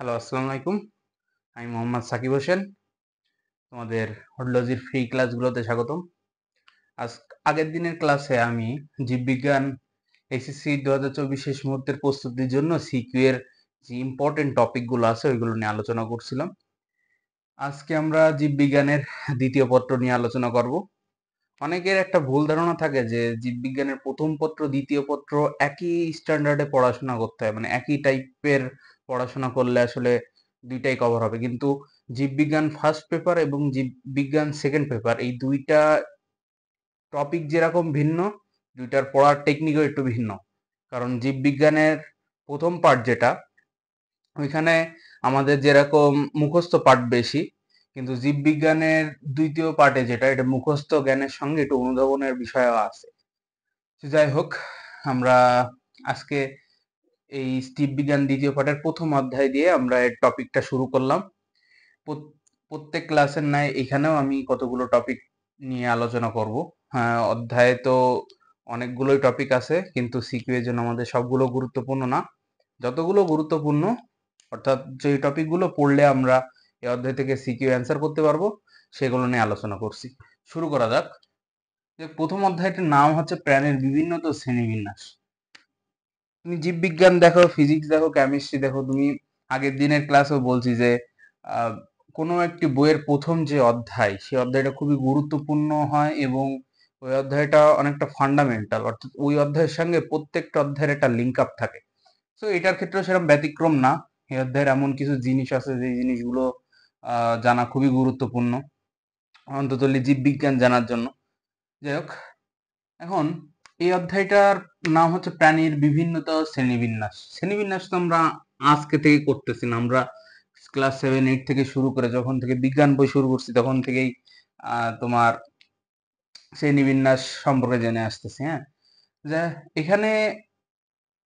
Hello, আসসালামু আলাইকুম। আমি মোহাম্মদ সাকিব হোসেন। তোমাদের হডলজির ফ্রি ক্লাসগুলোতে স্বাগতম। আজ আগের দিনের ক্লাসে আমি জীববিজ্ঞান এসএসসি 2024 শেষ মুহূর্তের প্রস্তুতির জন্য সিকিউ এর যে ইম্পর্টেন্ট টপিকগুলো আছে ওইগুলো নিয়ে আলোচনা করছিলাম। আজকে আমরা জীববিজ্ঞানের দ্বিতীয় পত্র নিয়ে আলোচনা করব। অনেকের একটা ভুল ধারণা থাকে যে জীববিজ্ঞানের প্রথম পত্র দ্বিতীয় পত্র একই স্ট্যান্ডার্ডে পড়াশোনা করতে হয়, মানে একই টাইপের পড়াশোনা করলে আসলে দুইটাই কভার হবে। কিন্তু জীববিজ্ঞান ফার্স্ট পেপার এবং জীববিজ্ঞান সেকেন্ড পেপার এই দুইটা টপিক যেরকম ভিন্ন, দুইটার পড়ার টেকনিকও একটু ভিন্ন। কারণ জীববিজ্ঞানের প্রথম পার্ট যেটা, ওইখানে আমাদের যেরকম মুখস্থ পার্ট বেশি, কিন্তু জীববিজ্ঞানের দ্বিতীয় পার্টে যেটা, এটা মুখস্থ জ্ঞানের সঙ্গে একটু অনুধাবনের বিষয়ও আছে। তো যাই হোক, আমরা আজকে এই জীববিজ্ঞান দ্বিতীয় পার্টের প্রথম অধ্যায় দিয়ে আমরা এর টপিকটা শুরু করলাম। প্রত্যেক ক্লাসের ন্যায় এখানেও আমি কতগুলো টপিক নিয়ে আলোচনা করব। হ্যাঁ, অধ্যায়ে তো অনেকগুলোই টপিক আছে, কিন্তু সিকিউ এর জন্য আমাদের সবগুলো গুরুত্বপূর্ণ না। যতগুলো গুরুত্বপূর্ণ, অর্থাৎ যে টপিকগুলো পড়লে আমরা এই অধ্যায় থেকে সিকিউ অ্যান্সার করতে পারবো, সেগুলো নিয়ে আলোচনা করছি। শুরু করা যাক। যে প্রথম অধ্যায়টির নাম হচ্ছে প্রাণীর বিভিন্ন তো শ্রেণীবিন্যাস। তুমি জীববিজ্ঞান দেখো, ফিজিক্স দেখো, কেমিস্ট্রি দেখো, তুমি আগের দিনের ক্লাসেও বলছি যে আহ, কোনো একটি বইয়ের প্রথম যে অধ্যায়, সেই অধ্যায়টা খুবই গুরুত্বপূর্ণ হয় এবং ওই অধ্যায়টা অনেকটা ফান্ডামেন্টাল, অর্থাৎ ওই অধ্যায়ের সঙ্গে প্রত্যেকটা অধ্যায়ের একটা লিঙ্ক আপ থাকে। তো এটার ক্ষেত্রে সেরকম ব্যতিক্রম না। এই অধ্যায়ের এমন কিছু জিনিস আছে যে জিনিসগুলো জানা খুবই গুরুত্বপূর্ণ, অন্তত জীববিজ্ঞান জানার জন্য। যাই হোক, এখন এই অধ্যায়টার নাম হচ্ছে প্রাণীর বিভিন্নতা ও শ্রেণীবিন্যাস। শ্রেণীবিন্যাস তো আমরা আজকে থেকে করতেছি না, আমরা ক্লাস 7-8 থেকে শুরু করে যখন থেকে বিজ্ঞান বই শুরু করছি তখন থেকেই তোমার শ্রেণীবিন্যাস সম্পর্কে জেনে আসতেছি। হ্যাঁ, যে এখানে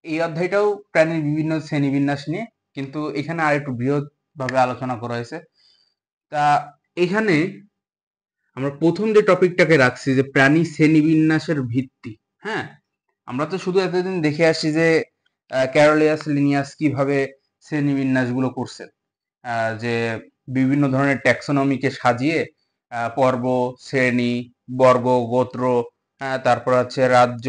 এই অধ্যায়টাও প্রাণীর বিভিন্ন শ্রেণীবিন্যাস নিয়ে, কিন্তু এখানে আর একটু বৃহৎ ভাবে আলোচনা করা হয়েছে। তা এখানে আমরা প্রথম যে টপিকটাকে রাখছি যে প্রাণী শ্রেণীবিন্যাসের ভিত্তি। হ্যাঁ, আমরা তো শুধু এতদিন দেখে আসছি যে ক্যারোলিয়াস লিনিয়াস কিভাবে শ্রেণীবিন্যাসগুলো করছেন, যে বিভিন্ন ধরনের ট্যাক্সোনমিকে সাজিয়ে পর্ব, শ্রেণী, বর্গ, গোত্র, তারপর হচ্ছে রাজ্য,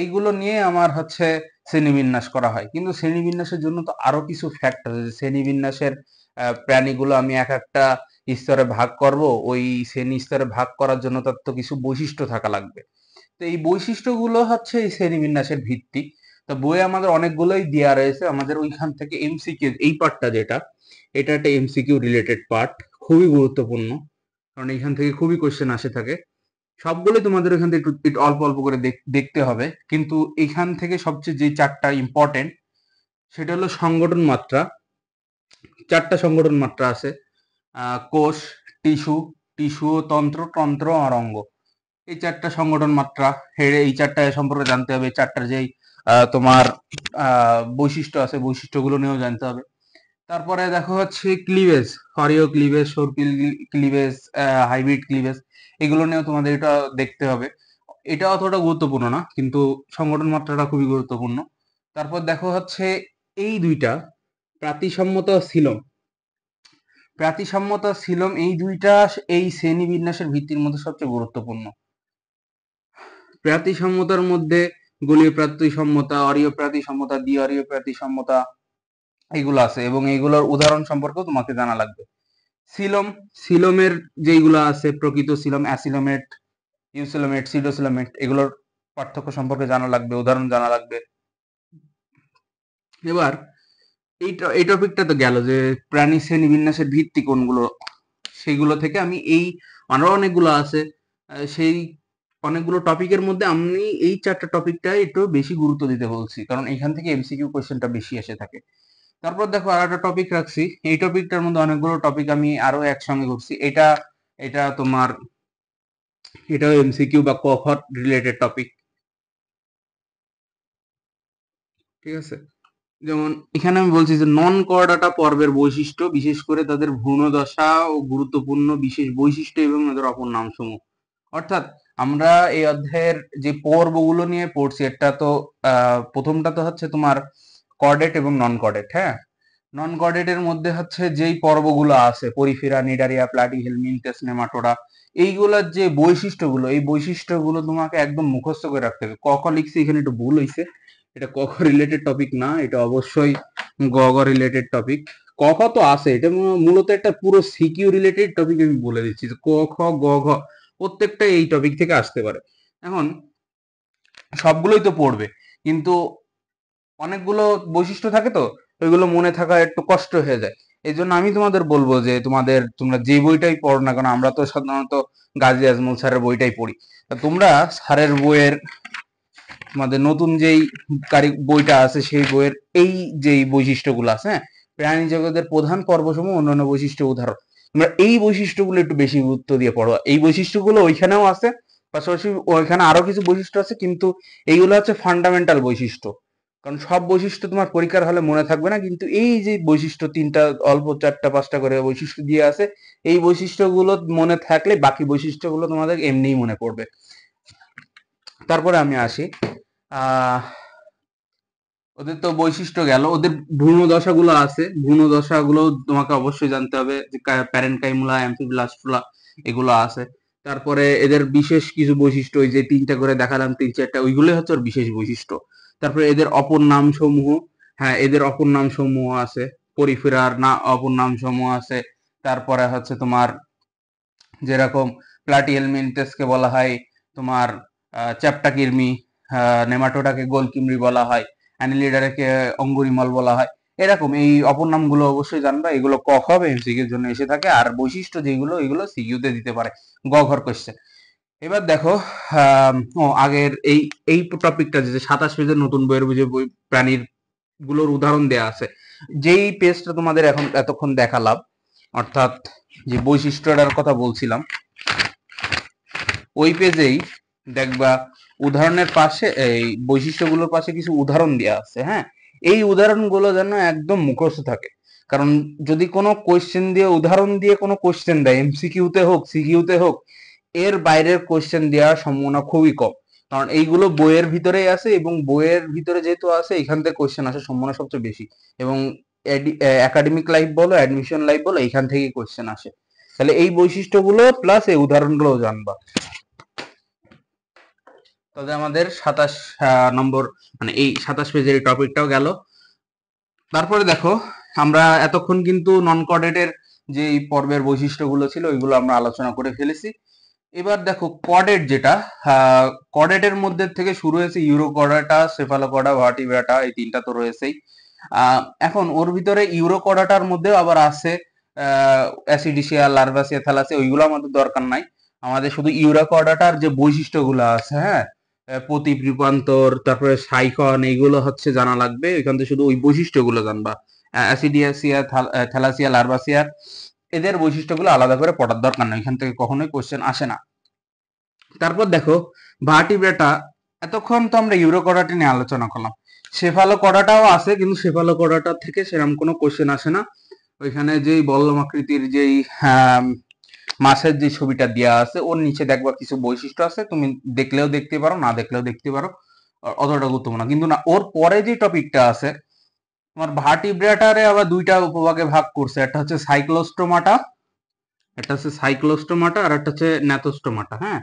এইগুলো নিয়ে আমার হচ্ছে শ্রেণীবিন্যাস করা হয়। কিন্তু শ্রেণীবিন্যাসের জন্য তো আরো কিছু ফ্যাক্ট আছে, যে শ্রেণীবিন্যাসের প্রাণীগুলো আমি এক একটা স্তরে ভাগ করব, ওই শ্রেণী স্তরে ভাগ করার জন্য তার তো কিছু বৈশিষ্ট্য থাকা লাগবে। তো এই বৈশিষ্ট্যগুলো হচ্ছে এই শ্রেণীবিন্যাসের ভিত্তি। তো বইয়ে আমাদের অনেকগুলোই দেওয়া রয়েছে, আমাদের ওইখান থেকে এমসিকিউ এই পার্টটা যেটা, এটা একটা এমসিকিউ রিলেটেড পার্ট, খুবই গুরুত্বপূর্ণ, কারণ এখান থেকে খুবই কোশ্চেন আসে থাকে। সবগুলোই তোমাদের এখান থেকে একটু একটু অল্প অল্প করে দেখতে হবে, কিন্তু এখান থেকে সবচেয়ে যে চারটা ইম্পর্টেন্ট, সেটা হলো সংগঠন মাত্রা। চারটা সংগঠন মাত্রা আছে: কোষ, টিস্যু, টিস্যু ও তন্ত্র, তন্ত্র আর অঙ্গ। এই চারটা সংগঠন মাত্রা, হেড়ে এই চারটা সম্পর্কে জানতে হবে। চারটার যেই তোমার বৈশিষ্ট্য আছে, বৈশিষ্ট্যগুলো নিয়েও জানতে হবে। তারপরে দেখো হচ্ছে ক্লিভেজ, ক্ষরীয় ক্লিভেজ, সর্পিল ক্লিভেজ, হাইব্রিড ক্লিভেজ, এগুলো নিয়েও তোমাদের এটা দেখতে হবে। এটা অতটা গুরুত্বপূর্ণ না, কিন্তু সংগঠন মাত্রাটা খুবই গুরুত্বপূর্ণ। তারপর দেখো হচ্ছে এই দুইটা, প্রাতিসম্মতা ও সিলম। প্রাতিসম্মতা সিলম এই দুইটা এই শ্রেণী বিন্যাসের ভিত্তির মধ্যে সবচেয়ে গুরুত্বপূর্ণ। প্রাতিসম্মতার মধ্যে গোলীয় প্রাতিসম্মতা, অরীয় প্রাতিসম্মতা, দ্বি-অরীয় প্রাতিসম্মতা, এগুলো আছে এবং এগুলোর উদাহরণ সম্পর্কেও তোমাকে জানা লাগবে। সিলম, সিলমের যেগুলো আছে, প্রকৃত সিলম, অ্যাসিলোমেট, ইউসিলোমেট, সিডোসিলোমেট, এগুলোর পার্থক্য সম্পর্কে জানা লাগবে, উদাহরণ জানা লাগবে। এবার এই টপিকটা তো গেল যে প্রাণী শ্রেণী বিন্যাসের ভিত্তি কোনগুলো, সেইগুলো থেকে আমি এই আরো অনেকগুলো আছে, সেই অনেকগুলো টপিকের মধ্যে আমি এই চারটা টপিকটাই একটু বেশি গুরুত্ব দিতে বলছি, কারণ এখান থেকে এমসিকিউ কোশ্চেনটা বেশি এসে থাকে। তারপর দেখো আর একটা টপিক রাখছি, এই টপিকটার মধ্যে অনেকগুলো টপিক আমি আরো একসঙ্গে করছি। এটা এটা তোমার এটাও এমসিকিউ বা ক খ রিলেটেড টপিক, ঠিক আছে? যেমন এখানে আমি বলছি যে নন করডাটা পর্বের বৈশিষ্ট্য, বিশেষ করে তাদের ভ্রূণদশা ও গুরুত্বপূর্ণ বিশেষ বৈশিষ্ট্য এবং এদের অপর নামসমূহ। অর্থাৎ আমরা এই অধ্যায়ের যে পর্বগুলো নিয়ে পড়ছি, এটা তো প্রথমটা তো হচ্ছে তোমার কর্ডেট এবং নন কর্ডেট। হ্যাঁ, নন কর্ডেটের মধ্যে হচ্ছে যেই পর্বগুলো আছে পরিফেরা, নিডারিয়া, প্লাটিহেল, মিনটেস, নেমাটোডা, এইগুলোর যে বৈশিষ্ট্যগুলো, এই বৈশিষ্ট্যগুলো তোমাকে একদম মুখস্থ করে রাখতে হবে। ক খ লিখছি এখানে একটু ভুল হয়েছে, এটা ক খ রিলেটেড টপিক না, এটা অবশ্যই গ গ রিলেটেড টপিক। ক খ তো আছে, এটা মূলত একটা পুরো সিকিউ রিলেটেড টপিক। আমি বলে দিচ্ছি যে ক খ গ ঘ প্রত্যেকটা এই টপিক থেকে আসতে পারে। এখন সবগুলোই তো পড়বে, কিন্তু অনেকগুলো বৈশিষ্ট্য থাকে তো, ওইগুলো মনে থাকা একটু কষ্ট হয়ে যায়। এই জন্য আমি তোমাদের বলবো যে তোমরা যে বইটাই পড়ো না কেন, আমরা তো সাধারণত গাজী আজমল স্যারের বইটাই পড়ি, তা তোমরা স্যারের বইয়ের তোমাদের নতুন যেই বইটা আছে সেই বইয়ের এই যেই বৈশিষ্ট্যগুলো আছে, হ্যাঁ, প্রাণী জগতের প্রধান পর্বসমূহ অন্যান্য বৈশিষ্ট্য উদাহরণ, তোমরা এই বৈশিষ্ট্যগুলো একটু বেশি গুরুত্ব দিয়ে পড়ো। এই বৈশিষ্ট্যগুলো ওইখানেও আছে, পাশাপাশি ওইখানে আরো কিছু বৈশিষ্ট্য আছে, কিন্তু এইগুলো হচ্ছে ফান্ডামেন্টাল বৈশিষ্ট্য। কারণ সব বৈশিষ্ট্য তোমার পরীক্ষার হলে মনে থাকবে না, কিন্তু এই যে বৈশিষ্ট্য তিনটা, অল্প 4টা 5টা করে বৈশিষ্ট্য দিয়ে আছে, এই বৈশিষ্ট্যগুলো মনে থাকলে বাকি বৈশিষ্ট্যগুলো তোমাদের এমনিই মনে পড়বে। তারপরে আমি আসি, আহ ওদের তো বৈশিষ্ট্য গেল, ওদের ভ্রূণ দশাগুলো আছে, ভ্রূণ দশাগুলো তোমাকে অবশ্যই জানতে হবে, যে প্যারেনকাইমুলা, অ্যাম্ফিব্লাস্টুলা এগুলো আছে। তারপরে এদের বিশেষ কিছু বৈশিষ্ট্য, ওই যে 3টা করে দেখালাম, 3-4টা, ওইগুলোই হচ্ছে ওর বিশেষ বৈশিষ্ট্য। তারপরে এদের অপর নাম সমূহ, হ্যাঁ এদের অপর নাম সমূহ আছে, পরিফেরার না অপর নাম সমূহ আছে। তারপরে হচ্ছে তোমার যেরকম প্লাটিহেলমিনথেসকে বলা হয় তোমার চ্যাপ্টা কৃমি, নেমাটোডাকে গোলকিমরি বলা হয়, অ্যানিলিডারকে অঙ্গুরিমল বলা হয়। এরকম এই অপর নামগুলো অবশ্যই জানবা, এগুলো ক খ বা এমসিকিউর জন্য এসে থাকে, আর বৈশিষ্ট্য যেগুলো এগুলো সিকিউতে দিতে পারে, গ ঘর কোশ্চেন। এবার দেখো, আগের এই এই টপিকটা যে 27 পেজের নতুন বইয়ের বুঝে বই প্রাণীর গুলোর উদাহরণ দেয়া আছে, যেই পেজটা তোমাদের এখন এতক্ষণ দেখালাম, অর্থাৎ যে বৈশিষ্ট্যটার কথা বলছিলাম, ওই পেজেই দেখবা উদাহরণের পাশে, এই বৈশিষ্ট্যগুলোর পাশে কিছু উদাহরণ দেওয়া আছে, হ্যাঁ, এই উদাহরণগুলো যেন একদম মুখস্থ থাকে। কারণ যদি কোনো কোয়েশ্চেন দিয়ে, উদাহরণ দিয়ে কোনো কোয়েশ্চেন দেয়, এমসিকিউতে হোক সিকিউতে হোক, এর বাইরের কোয়েশ্চেন দেওয়ার সম্ভাবনা খুবই কম। কারণ এইগুলো বইয়ের ভিতরেই আছে, এবং বইয়ের ভিতরে যেহেতু আছে, এখান থেকে কোয়েশ্চেন আসার সম্ভাবনা সবচেয়ে বেশি। এবং একাডেমিক লাইফ বলো, অ্যাডমিশন লাইফ বলো, এইখান থেকেই কোয়েশ্চেন আসে। তাহলে এই বৈশিষ্ট্যগুলো প্লাস এই উদাহরণগুলো জানবা। তবে আমাদের 27 নম্বর, মানে এই 27 পেজের টপিকটাও গেল। তারপরে দেখো, আমরা এতক্ষণ কিন্তু নন কর্ডেটের যে পর্বের বৈশিষ্ট্যগুলো ছিল ওইগুলো আমরা আলোচনা করে ফেলেছি। এবার দেখো কর্ডেট যেটা, কর্ডেটের মধ্যে থেকে শুরু হয়েছে ইউরোকর্ডাটা, সেফালোকর্ডা, ভার্টিব্রাটা, এই 3টা তো রয়েছেই। এখন ওর ভিতরে ইউরোকর্ডাটার মধ্যেও আবার আছে অ্যাসিডিসিয়া, লার্ভাসিয়া, থ্যালাসিয়া, ওইগুলো আমাদের দরকার নাই। আমাদের শুধু ইউরোকর্ডাটার যে বৈশিষ্ট্যগুলো আছে, হ্যাঁ, প্রতীপ রূপান্তর, তারপরে সাইকন, এইগুলো হচ্ছে জানা লাগবে। এখান থেকে শুধু ওই বৈশিষ্ট্যগুলো জানবা। অ্যাসিডিয়াসিয়া, থ্যালাসিয়া, লার্ভাসিয়া, এদের বৈশিষ্ট্যগুলো আলাদা করে পড়ার দরকার নেই, এখান থেকে কখনোই কোশ্চেন আসে না। তারপর দেখো ভার্টিব্রেটা, এতক্ষণ তো আমরা ইউরোকর্ডাটা নিয়ে আলোচনা করলাম, সেফালোকর্ডাটাও আছে, কিন্তু সেফালোকর্ডাটা থেকে সেরকম কোনো কোশ্চেন আসে না। ওইখানে যেই বল্লম আকৃতির যেই মাছের যে ছবিটা দেওয়া আছে, ওর নিচে দেখবা কিছু বৈশিষ্ট্য আছে, তুমি দেখলেও দেখতে পারো, না দেখলেও দেখতে পারো, অতটা গুরুত্বপূর্ণ না। কিন্তু না, ওর পরে যে টপিকটা আছে তোমার ভার্টিব্রেটারে আবার 2টা উপভাগে ভাগ করছে, একটা হচ্ছে সাইক্লোস্টোমাটা, আর একটা হচ্ছে ন্যাথোস্টোমাটা। হ্যাঁ,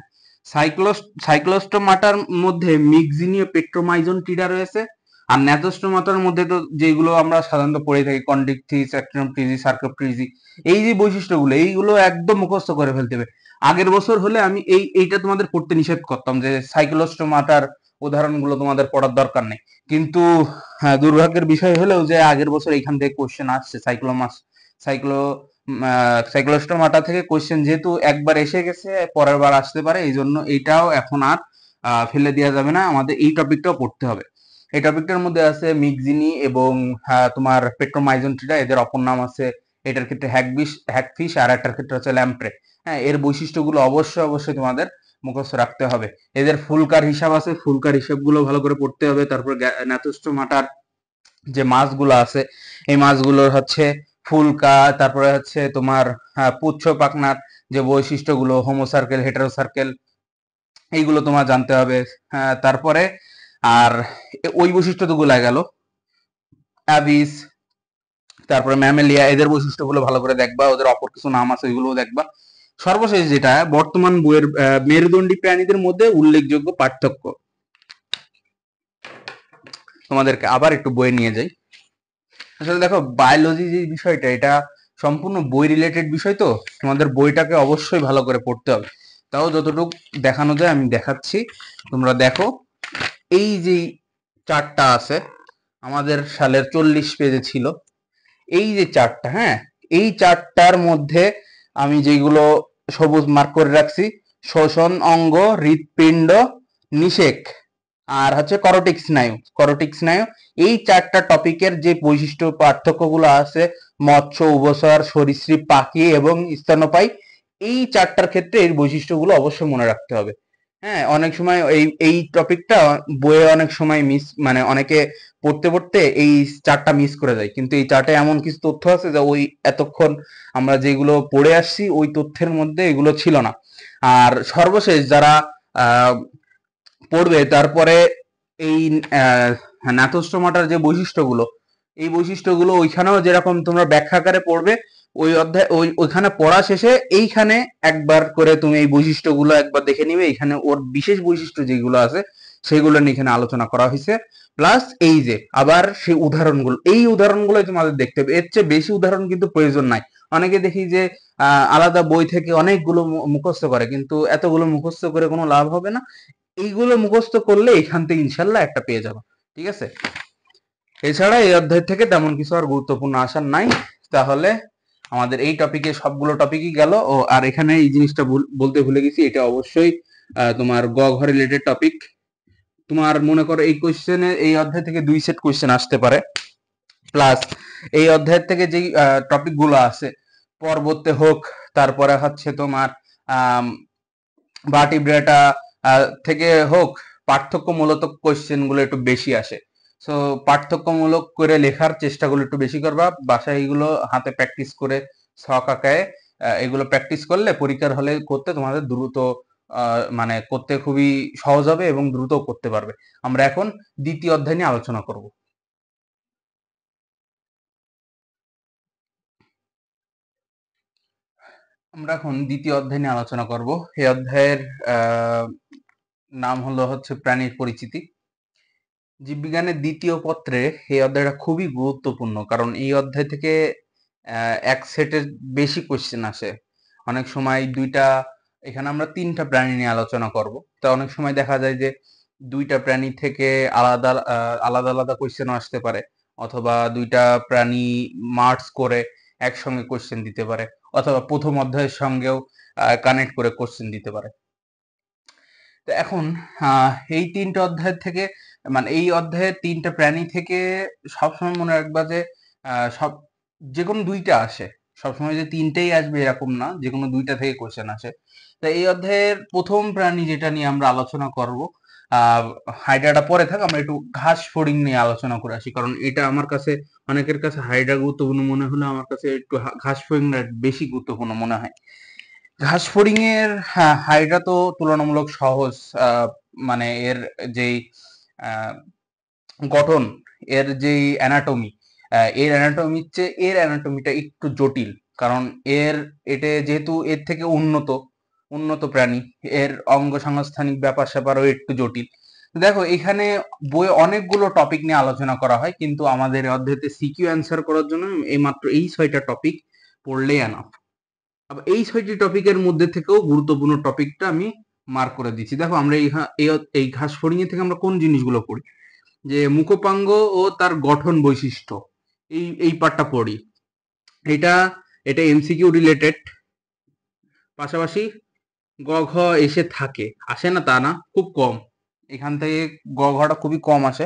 সাইক্লোস্টোমাটার মধ্যে মিক্সিনীয় পেট্রোমাইজন টিডা রয়েছে, আর ন্যাথোস্টোমাটার মধ্যে তো যেগুলো আমরা সাধারণত পড়ে থাকি, কন্ডিকথিস, অ্যাক্টিনোপ্রিজি, সার্কোপ্রিজি, এই যে বৈশিষ্ট্যগুলো, এইগুলো একদম মুখস্থ করে ফেলতে হবে। আগের বছর হলে আমি এইটা তোমাদের পড়তে নিষেধ করতাম, যে সাইক্লোস্টোমাটার উদাহরণগুলো তোমাদের পড়ার দরকার নেই, কিন্তু হ্যাঁ, দুর্ভাগ্যের বিষয় হলেও যে আগের বছর এখান থেকে কোশ্চেন আসছে, সাইক্লো সাইক্লোস্টোমাটা থেকে কোশ্চেন যেহেতু একবার এসে গেছে, পরের বার আসতে পারে, এই জন্য এইটাও এখন আর ফেলে দেওয়া যাবে না, আমাদের এই টপিকটাও পড়তে হবে। এই টপিকটার মধ্যে আছে মিগজিনি এবং তোমার পেট্রোমাইজনটিরা, এদের অপর নাম আছে, এটার ক্ষেত্রে হ্যাগফিশ, আর একটার ক্ষেত্রে হচ্ছে ল্যাম্প্রে। হ্যাঁ, এর বৈশিষ্ট্যগুলো অবশ্যই অবশ্যই তোমাদের মুখস্থ রাখতে হবে। এদের ফুলকার হিসাব আছে, ফুলকার হিসাবগুলো ভালো করে পড়তে হবে। তারপর ন্যাথোস্টোমাটার যে মাছগুলো আছে, এই মাছগুলোর হচ্ছে ফুলকা, তারপরে হচ্ছে তোমার পুচ্ছ পাখনার যে বৈশিষ্ট্যগুলো, হোমোসার্কেল, হেটারোসার্কেল, এইগুলো তোমার জানতে হবে। তারপরে আর ওই বৈশিষ্ট্য তো গুলা গেল, অ্যাবিস, তারপরে ম্যামেলিয়া, এদের বৈশিষ্ট্যগুলো ভালো করে দেখবা, ওদের অপর কিছু নাম আছে ওইগুলোও দেখবা। সর্বশেষ যেটা বর্তমান বইয়ের মেরুদণ্ডী প্রাণীদের মধ্যে উল্লেখযোগ্য পার্থক্য, তোমাদেরকে আবার একটু বইয়ে নিয়ে যাই। আসলে দেখো বায়োলজি যে বিষয়টা, এটা সম্পূর্ণ বই রিলেটেড বিষয়, তো তোমাদের বইটাকে অবশ্যই ভালো করে পড়তে হবে। তাও যতটুকু দেখানো যায় আমি দেখাচ্ছি, তোমরা দেখো। এই যে চারটা আছে আমাদের সালের 40 পেজে ছিল, এই যে চারটা, হ্যাঁ, এই চারটার মধ্যে আমি যেগুলো সবুজ মার্ক করে রাখছি, শ্বসন অঙ্গ, হৃৎপিণ্ড, নিষেক, আর হচ্ছে করটিক স্নায়ু। করটিক স্নায়ু, এই চারটা টপিকের যে বৈশিষ্ট্য পার্থক্যগুলো আছে, মৎস্য, উভচর, সরীসৃপ, পাখি এবং স্তন্যপায়ী, এই চারটার ক্ষেত্রে এর বৈশিষ্ট্যগুলো অবশ্যই মনে রাখতে হবে। হ্যাঁ, অনেক সময় এই টপিকটা বইয়ে অনেক সময় মিস, মানে অনেকে পড়তে পড়তে এই চারটা মিস করে যায়, কিন্তু এই চার্টে এমন কিছু তথ্য আছে যে ওই এতক্ষণ আমরা যেগুলো পড়ে আসছি ওই তথ্যের মধ্যে এগুলো ছিল না। আর সর্বশেষ যারা আহ পড়বে তারপরে এই ন্যাথোস্টোমাটার যে বৈশিষ্ট্যগুলো, এই বৈশিষ্ট্যগুলো ওইখানেও যেরকম তোমরা ব্যাখ্যাকারে পড়বে, ওই অধ্যায় ওইখানে পড়া শেষে এইখানে একবার করে তুমি এই বৈশিষ্ট্যগুলো একবার দেখে নিবে। এইখানে ওর বিশেষ বৈশিষ্ট্য যেগুলো আছে সেগুলো নিয়ে এখানে আলোচনা করা হয়েছে। প্লাস এই যে আবার সেই উদাহরণগুলো, এই উদাহরণগুলো তোমাদের দেখতে হবে, এর চেয়ে বেশি উদাহরণ কিন্তু প্রয়োজন নাই। অনেকে দেখি যে আলাদা বই থেকে অনেকগুলো মুখস্থ করে, কিন্তু এতগুলো মুখস্থ করে কোনো লাভ হবে না। এইগুলো মুখস্থ করলে এখান থেকে ইনশাল্লাহ একটা পেয়ে যাবো, ঠিক আছে। এছাড়া এই অধ্যায় থেকে তেমন কিছু আর গুরুত্বপূর্ণ আসার নাই। তাহলে আমাদের এই টপিকে সবগুলো টপিকই গেল। ও আর এখানে এই জিনিসটা বলতে ভুলে গেছি, এটা অবশ্যই তোমার গ ঘ রিলেটেড টপিক। তোমার মনে করো এই কোশ্চেনে, এই অধ্যায় থেকে 2 সেট কোশ্চেন আসতে পারে। প্লাস এই অধ্যায়ের থেকে যেই টপিক গুলো আছে, পর্বতে হোক, তারপরে হচ্ছে তোমার ভার্টিব্রেটা থেকে হোক, পার্থক্যমূলক কোশ্চেন গুলো একটু বেশি আসে। সো পার্থক্যমূলক করে লেখার চেষ্টাগুলো একটু বেশি করবা, বাসায় এগুলো হাতে প্র্যাকটিস করে ছক আঁকায় এগুলো প্র্যাকটিস করলে পরীক্ষার হলে করতে তোমাদের দ্রুত মানে করতে খুবই সহজ হবে এবং দ্রুত করতে পারবে। আমরা এখন দ্বিতীয় অধ্যায় নিয়ে আলোচনা করব। আমরা এখন দ্বিতীয় অধ্যায় নিয়ে আলোচনা করব। এই অধ্যায়ের নাম হচ্ছে প্রাণীর পরিচিতি। জীববিজ্ঞানের দ্বিতীয় পত্রে এই অধ্যায়টা খুবই গুরুত্বপূর্ণ, কারণ এই অধ্যায় থেকে এক সেটের বেশি কোশ্চেন আসে। অনেক সময় এখানে আমরা 3টা প্রাণী নিয়ে আলোচনা করব। তা অনেক সময় দেখা যায় যে 2টা প্রাণী থেকে আলাদা আলাদা আলাদা কোশ্চেন আসতে পারে, অথবা 2টা প্রাণী মার্জ করে একসঙ্গে কোশ্চেন দিতে পারে, অথবা প্রথম অধ্যায়ের সঙ্গেও কানেক্ট করে কোশ্চেন দিতে পারে। তো এখন এই 3টে অধ্যায় থেকে, মানে এই অধ্যায়ের 3টা প্রাণী থেকে সবসময় মনে রাখবা যে সব যে কোনো 2টা আসে, সবসময় যে 3টেই আসবে এরকম না, যে কোনো 2টা থেকে কোশ্চেন আসে। তো এই অধ্যায়ের প্রথম প্রাণী যেটা নিয়ে আমরা আলোচনা করব, হাইড্রাটা পরে থাক, আমরা একটু ঘাস ফড়িং নিয়ে আলোচনা করে আসি, কারণ এটা আমার কাছে, অনেকের কাছে হাইড্রা গুরুত্বপূর্ণ মনে হলে আমার কাছে একটু ঘাস ফড়িংটা বেশি গুরুত্বপূর্ণ মনে হয়। ঘাস ফড়িং এর হাইড্রা তো তুলনামূলক সহজ, মানে এর যেই আহ, গঠন, এর যেই অ্যানাটমি, এর অ্যানাটমির চেয়ে এর অ্যানাটমিটা একটু জটিল, কারণ এটা যেহেতু এর থেকে উন্নত উন্নত প্রাণী, এর অঙ্গ সংস্থানিক ব্যাপার স্যাপারও একটু জটিল। দেখো এখানে বইয়ে অনেকগুলো টপিক নিয়ে আলোচনা করা হয়, কিন্তু আমাদের অধ্যায়তে সিকিউ অ্যান্সার করার জন্য এই মাত্র এই 6টা টপিক পড়লেই এনাফ। আবার এই 6টি টপিকের মধ্যে থেকেও গুরুত্বপূর্ণ টপিকটা আমি মার্ক করে দিচ্ছি। দেখো আমরা এই ঘাস ফড়িং থেকে আমরা কোন জিনিসগুলো পড়ি, যে মুখপাঙ্গ ও তার গঠন বৈশিষ্ট্য, এই পার্টটা পড়ি। এটা এটা এমসিকিউ রিলেটেড, পাশাপাশি গ ঘ এসে থাকে, আসে না তা না, খুব কম। এখান থেকে গ ঘটা খুবই কম আসে।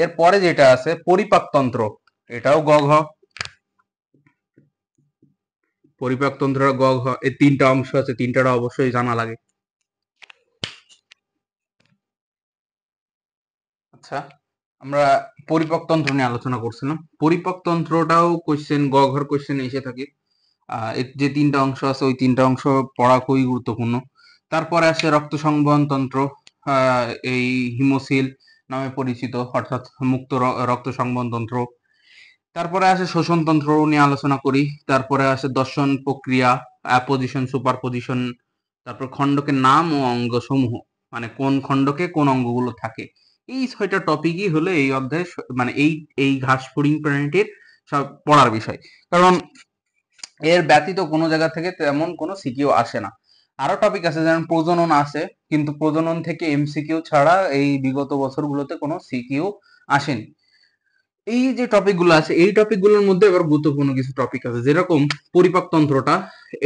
এরপরে যেটা আছে পরিপাকতন্ত্র, এটাও গ ঘ। পরিপাকতন্ত্র গ ঘ, এই 3টা অংশ আছে, 3টাটা অবশ্যই জানা লাগে। আচ্ছা, আমরা পরিপাকতন্ত্র নিয়ে আলোচনা করছিলাম। পরিপাকতন্ত্রটাও কোশ্চেন, গ ঘর কোশ্চেন এসে থাকে। এর যে 3টা অংশ আছে ওই 3টা অংশ পড়া খুবই গুরুত্বপূর্ণ। তারপরে আসে রক্ত সংবহন তন্ত্র, এই হিমোসিল নামে পরিচিত, অর্থাৎ মুক্ত রক্ত সংবহন তন্ত্র। তারপরে আসে শোষণতন্ত্র নিয়ে আলোচনা করি। তারপরে আসে দর্শন প্রক্রিয়া, অ্যাপোজিশন, সুপারপজিশন, তারপর খণ্ডকের নাম ও অঙ্গ সমূহ, মানে কোন খণ্ডকে কোন অঙ্গগুলো থাকে। এই 6টা টপিকই হলো এই অধ্যায়ে মানে এই ঘাস ফড়িং প্রাণীটির সব পড়ার বিষয়। কারণ এর ব্যতীত কোনো জায়গা থেকে তেমন কোনো সিকিউ আসে না। আরো টপিক আছে, যেমন প্রজনন আছে, কিন্তু প্রজনন থেকে এমসিকিউ ছাড়া এই বিগত বছরগুলোতে কোনো সিকিউ আসেনি। এই যে টপিকগুলো আছে, এই টপিকগুলোর মধ্যে এবার গুরুত্বপূর্ণ কিছু টপিক আছে, যেরকম পরিপাকতন্ত্রটা,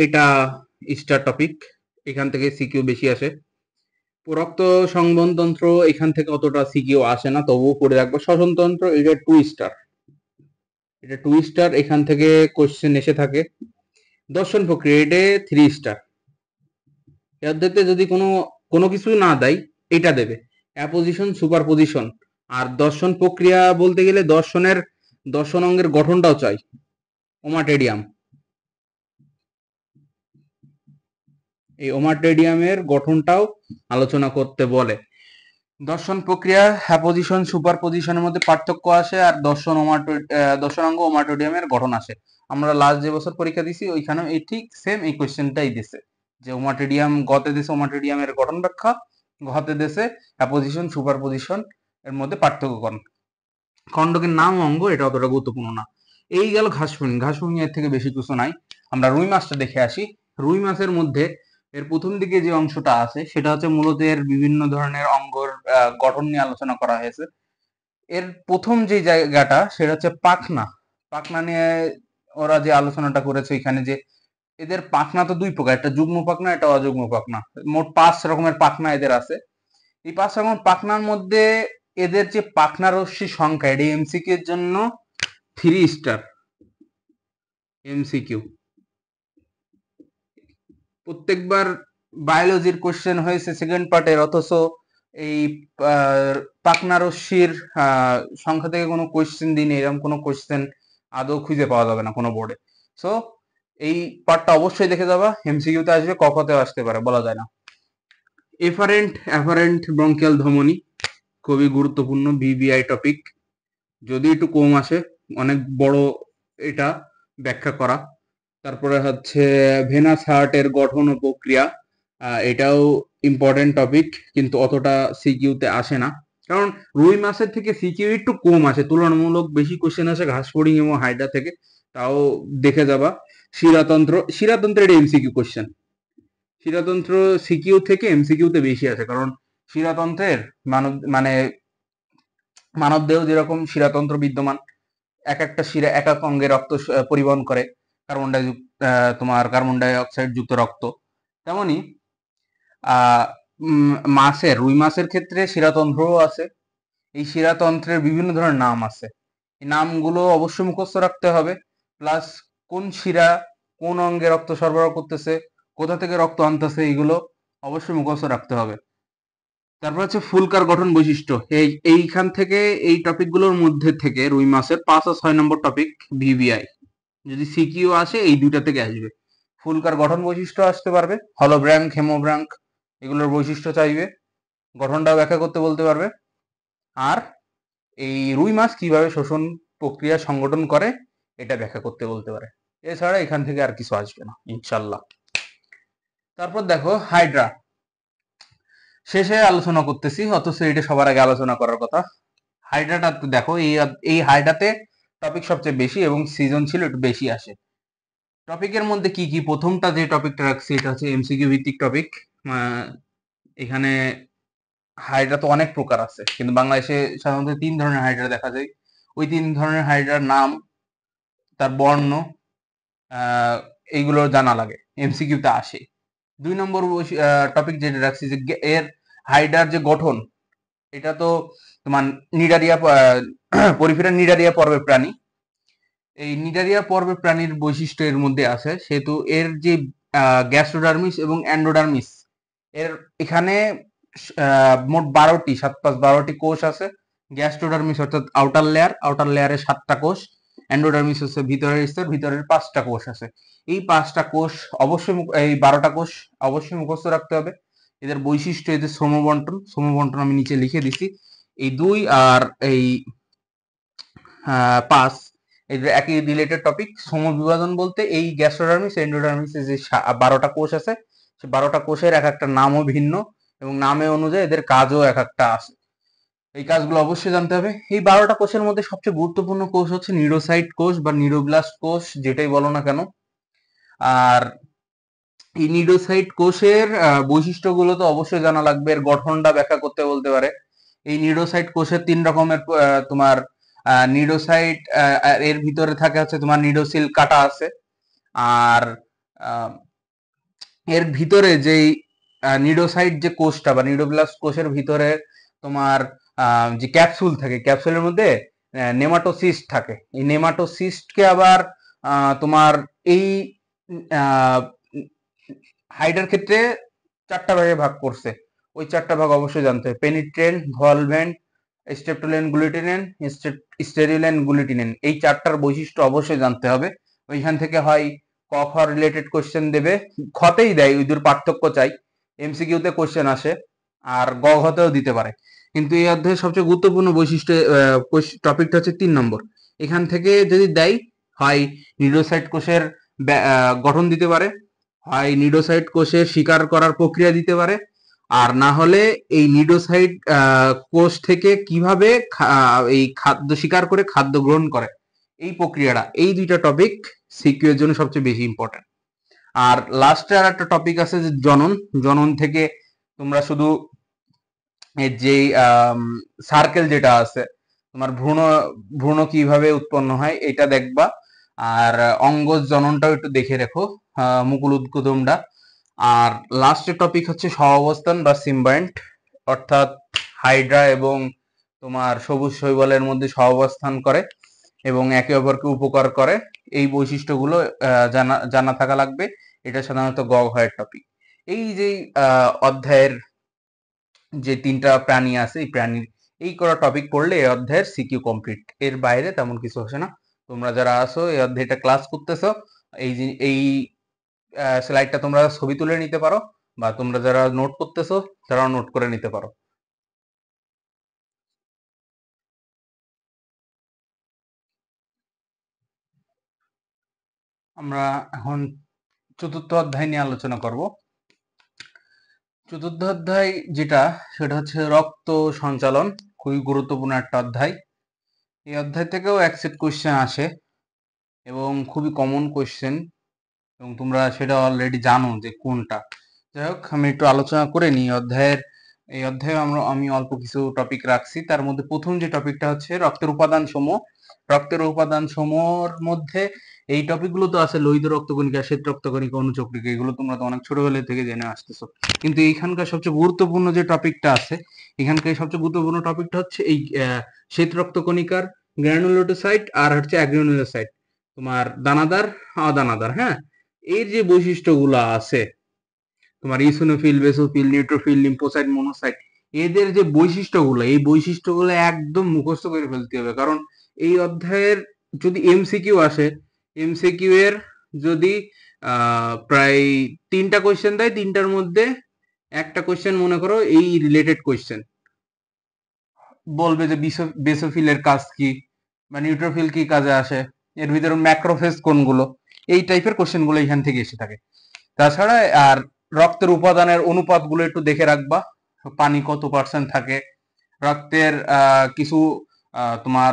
এটা স্টার টপিক, এখান থেকে সিকিউ বেশি আসে। রক্ত সংবহনতন্ত্র, এখান থেকে অতটা সিকিউ আসে না, তবুও পড়ে রাখবো। শ্বসনতন্ত্র, এটা 2 স্টার, এটা 2 স্টার, এখান থেকে কোশ্চেন এসে থাকে। দর্শন প্রক্রিয়া, এটা 3 স্টার। এর অধ্যায়তে যদি কোনো কোনো কিছু না দেয়, এটা দেবে অ্যাপোজিশন, সুপারপজিশন। আর দর্শন প্রক্রিয়া বলতে গেলে দর্শন অঙ্গের গঠনটাও চাই, ওমাটেডিয়াম। এই ওমাটেডিয়ামের গঠনটাও আলোচনা করতে বলে। দর্শন প্রক্রিয়া, অ্যাপোজিশন, সুপারপজিশনের মধ্যে পার্থক্য আসে, আর দর্শন অঙ্গ ওমাটোডিয়ামের গঠন আসে। আমরা লাস্ট যে বছর পরীক্ষা দিছি ওইখানেও এই ঠিক সেম এই কোয়েশ্চেনটাই দিছে, যে ওমাটোডিয়াম গতে দিছে ওমাটোডিয়ামের গঠন ব্যাখ্যা, ঘতে দিছে অ্যাপোজিশন, সুপারপজিশন এর মধ্যে পার্থক্য করণ। খণ্ডকের নাম অঙ্গ, এটা অতটা গুরুত্বপূর্ণ না। এই গেল ঘাসফড়িং। ঘাসফড়িং এর থেকে বেশি কিছু নাই। আমরা রুই মাছটা দেখে আসি। রুই মাছের মধ্যে এর প্রথম দিকে যে অংশটা আছে সেটা হচ্ছে মূলত এর বিভিন্ন ধরনের অঙ্গর গঠন নিয়ে আলোচনা করা হয়েছে। এর প্রথম যে জায়গাটা সেটা হচ্ছে পাখনা। পাখনা নিয়ে ওরা যে আলোচনাটা করেছে এখানে, যে এদের পাখনা তো 2 প্রকার, একটা যুগ্ম পাখনা, একটা অযুগ্ম পাখনা। মোট 5 রকমের পাখনা এদের আছে। এই 5 রকমের পাখনার মধ্যে এদের যে পাখনা রশ্মি সংখ্যা, এটি এমসিকিউ এর জন্য 3 স্টার। এমসিকিউ প্রত্যেকবার বায়োলজির কোশ্চেন হয়েছে সেকেন্ড পার্টের, অথচ এই পাখনা রশ্মির সংখ্যা থেকে কোনো কোশ্চেন দিন, এরকম কোনো কোশ্চেন আদৌ খুঁজে পাওয়া যাবে না কোনো বোর্ডে। সো এই পার্টটা অবশ্যই দেখে যাবা, এমসিকিউতে আসবে, কখতেও আসতে পারে, বলা যায় না। অ্যাফারেন্ট ব্রঙ্কিয়াল ধমনী খুবই গুরুত্বপূর্ণ বিবিআই টপিক, যদি একটু কম আসে, অনেক বড় এটা ব্যাখ্যা করা। তারপরে হচ্ছে ভেনাস হার্টের গঠন ও প্রক্রিয়া, এটাও ইম্পর্টেন্ট টপিক, কিন্তু অতটা সিকিউতে আসে না, কারণ রুই মাছের থেকে সিকিউ একটু কম আসে, তুলনামূলক বেশি কোশ্চেন আসে ঘাসফড়িং এবং হাইড্রা থেকে, তাও দেখে যাবা। শিরাতন্ত্রের এমসিকিউ কোশ্চেন, শিরাতন্ত্র সিকিউ থেকে এমসিকিউতে বেশি আছে, কারণ শিরাতন্ত্রের মানব দেহ যেরকম শিরাতন্ত্র বিদ্যমান, এক একটা শিরা এক এক অঙ্গে রক্ত পরিবহন করে, কার্বন ডাই অক্সাইড যুক্ত রক্ত, তেমনি রুই মাছের ক্ষেত্রে শিরাতন্ত্রও আছে। এই শিরাতন্ত্রের বিভিন্ন ধরনের নাম আছে, এই নামগুলো অবশ্যই মুখস্থ রাখতে হবে, প্লাস কোন শিরা কোন অঙ্গে রক্ত সরবরাহ করতেছে, কোথা থেকে রক্ত আনতেছে, এগুলো অবশ্যই মুখস্থ রাখতে হবে। তারপর হচ্ছে ফুলকার গঠন বৈশিষ্ট্য, এইখান থেকে এই টপিকগুলোর মধ্যে থেকে রুই মাছের 5 ও 6 নম্বর টপিক ভিভিআই, যদি সিকিউ আসে এই দুইটা থেকে আসবে। ফুলকার গঠন বৈশিষ্ট্য আসতে পারবে, হলোব্র্যাঙ্ক, হেমোব্র্যাঙ্ক, এগুলোর বৈশিষ্ট্য চাইবে, গঠনটাও ব্যাখ্যা করতে বলতে পারবে। আর এই রুই মাছ কিভাবে শোষণ প্রক্রিয়া সংগঠন করে এটা ব্যাখ্যা করতে বলতে পারে। এছাড়া এখান থেকে আর কিছু আসবে না ইনশাল্লাহ। তারপর দেখো হাইড্রা, শেষে আলোচনা করতেছি, অথচ এটা সবার আগে আলোচনা করার কথা। হাইড্রাটা দেখো, এই হাইড্রাতে টপিক সবচেয়ে বেশি এবং সিজন ছিল একটু বেশি আসে। টপিকের মধ্যে কি কি, প্রথমটা যে টপিকটা রাখছি এটা হচ্ছে এমসিকিউ ভিত্তিক টপিক। এখানে হাইড্রা তো অনেক প্রকার আছে, কিন্তু বাংলাদেশে সাধারণত 3 ধরনের হাইড্রা দেখা যায়। ওই 3 ধরনের হাইড্রার নাম, তার বর্ণ, এইগুলো জানা লাগে, এমসিকিউতে আসে। 2 নম্বর টপিক যেটা রাখছি, যে এর হাইড্রার যে গঠন, এটা তো তোমার নিডারিয়া পরিফেরা নিডারিয়া পর্বের প্রাণী। এই নিডারিয়া পর্বের প্রাণীর বৈশিষ্ট্য এর মধ্যে আছে, সেহেতু এর যে গ্যাস্ট্রোডার্মিস এবং অ্যান্ডোডার্মিস, এর এখানে মোট 12টি 7 + 12টি কোষ আছে। গ্যাস্ট্রোডার্মিস অর্থাৎ আউটার লেয়ারে 7টা কোষ, অ্যান্ডোডার্মিস হচ্ছে ভিতরের স্তর, ভিতরের 5টা কোষ আছে। এই 5টা কোষ অবশ্যই, এই 12টা কোষ অবশ্যই মুখস্থ রাখতে হবে। এদের বৈশিষ্ট্য, এদের শ্রমবন্টন আমি নিচে লিখে দিছি। এই 2 আর এই 5, এই যে একই রিলেটেড টপিক। সমবিভাজন বলতে এই গ্যাস্ট্রোডার্মিস এন্ডোডার্মিস যে 12টা কোষ আছে, সে 12টা কোষের এক একটা নামও ভিন্ন এবং নামে অনুযায়ী এদের কাজও এক একটা আছে। এই কাজগুলো অবশ্যই জানতে হবে। এই 12টা কোষের মধ্যে সবচেয়ে গুরুত্বপূর্ণ কোষ হচ্ছে নিউরোসাইট কোষ বা নিউরোব্লাস্ট কোষ, যেটাই বলো না কেন। আর এই নিউরোসাইট কোষের বৈশিষ্ট্যগুলো তো অবশ্যই জানা লাগবে, এর গঠনটা ব্যাখ্যা করতে বলতে পারে। এই নিউরোসাইট কোষের 3 রকমের তোমার নিউরোসাইট, এর ভিতরে থাকে হচ্ছে তোমার নিউরোসিল কাটা আছে। আর এর ভিতরে যেই নিউরোসাইট যে কোষটা বা নিউরোব্লাস্ট কোষের ভিতরে তোমার যে ক্যাপসুল থাকে, ক্যাপসুলের মধ্যে নেমাটোসিস্ট থাকে। এই নেমাটোসিস্টকে আবার তোমার এই হাইডের ক্ষেত্রে 4টা ভাগে ভাগ করছে। ওই 4টা ভাগ অবশ্যই জানতে হবে। পেনিট্রেন্ট, ভলভেন্ট, স্টেপটোলেন গ্লুটিনেন, স্টেরিলেন গ্লুটিনেন, এই 4টার বৈশিষ্ট্য অবশ্যই জানতে হবে। ওইখান থেকে হয় ক খ রিলেটেড কোশ্চেন দেবে, খতেই দেয়, ওই দুটোর পার্থক্য চাই। এমসিকিউতে কোশ্চেন আসে আর গ ঘতেও দিতে পারে। কিন্তু এই অধ্যায়ের সবচেয়ে গুরুত্বপূর্ণ বৈশিষ্ট্য টপিকটা হচ্ছে 3 নম্বর। এখান থেকে যদি দেয়, হয় নিউরোসাইট কোষের গঠন দিতে পারে, হয় নিউরোসাইট কোষের শিকার করার প্রক্রিয়া দিতে পারে, আর না হলে এই নিউরোসাইট কোষ থেকে কিভাবে এই খাদ্য শিকার করে খাদ্য গ্রহণ করে এই প্রক্রিয়াটা, এই 2টা টপিক সিকিউ এর জন্য সবচেয়ে বেশি ইম্পর্টেন্ট। আর লাস্টে আর একটা টপিক আছে যে জনন। জনন থেকে তোমরা শুধু যে সার্কেল যেটা আছে তোমার ভ্রূণ কিভাবে উৎপন্ন হয় এটা দেখবা। আর অঙ্গজ জননটাও একটু দেখে রেখো, মুকুল উদ্গমটা। আর লাস্টের টপিক হচ্ছে সহাবস্থান বা সিম্বায়েন্ট, অর্থাৎ হাইড্রা এবং তোমার সবুজ শৈবালের মধ্যে সহাবস্থান করে এবং একে অপরকে উপকার করে। এই বৈশিষ্ট্যগুলো জানা থাকা লাগবে। এটা সাধারণত গ ঘয়ের টপিক। এই যে অধ্যায়ের যে 3টা প্রাণী আছে, এই প্রাণীর এই করা টপিক পড়লে এই অধ্যায়ের সিকিউ কমপ্লিট। এর বাইরে তেমন কিছু আসে না। তোমরা যারা আসো এই অধ্যায়টা ক্লাস করতেছো, এই স্লাইডটা তোমরা ছবি তুলে নিতে পারো, বা তোমরা যারা নোট করতেছো তারাও নোট করে নিতে পারো। আমরা এখন 4র্থ অধ্যায় নিয়ে আলোচনা করব। 4র্থ অধ্যায় যেটা, সেটা হচ্ছে রক্ত সঞ্চালন। খুবই গুরুত্বপূর্ণ একটা অধ্যায়। এই অধ্যায় থেকেও এক সেট কোশ্চেন আসে এবং খুবই কমন কোশ্চেন, এবং তোমরা সেটা অলরেডি জানো যে কোনটা। যাই হোক, আমি একটু আলোচনা করে নিই এই অধ্যায়ে আমি অল্প কিছু টপিক রাখছি। তার মধ্যে প্রথম যে টপিকটা হচ্ছে রক্তের উপাদান সমূহ। রক্তের উপাদান সমূহের মধ্যে এই টপিকগুলো তো আছে, লোহিত রক্তকণিকা, শ্বেত রক্তকণিকা, অনুচক্রিকা, এগুলো তোমরা তো অনেক ছোটবেলা থেকে জেনে আসতেছো। কিন্তু এইখানকার সবচেয়ে গুরুত্বপূর্ণ যে টপিকটা আছে, এখানকার সবচেয়ে গুরুত্বপূর্ণ টপিকটা হচ্ছে এই শ্বেত রক্তকণিকার গ্র্যানুলোসাইট আর হচ্ছে অ্যাগ্রানুলোসাইট, তোমার দানাদার অদানাদার। হ্যাঁ, এর যে বৈশিষ্ট্যগুলো আছে তোমার eosinophil, basophil, neutrophil, lymphocyte, monocyte, এদের যে বৈশিষ্ট্যগুলো, এই বৈশিষ্ট্যগুলো একদম মুখস্থ করে ফেলতে হবে। কারণ এই অধ্যায়ের যদি এমসিকিউ আসে, এমসিকিউ এর যদি প্রায় 3টা কোয়েশ্চেন দেয়, 3টার মধ্যে একটা কোয়েশ্চেন মনে করো এই রিলেটেড কোয়েশ্চেন বলবে যে বেসোফিলের কাজ কি বা নিউট্রোফিল কি কাজে আসে, এর ভিতরে ম্যাক্রোফেজ কোনগুলো, এই টাইপের কোয়েশ্চেন গুলো এখান থেকে এসে থাকে। তাছাড়া আর রক্তের উপাদানের অনুপাতগুলো একটু দেখে রাখবা, পানি কত পার্সেন্ট থাকে, রক্তের কিছু তোমার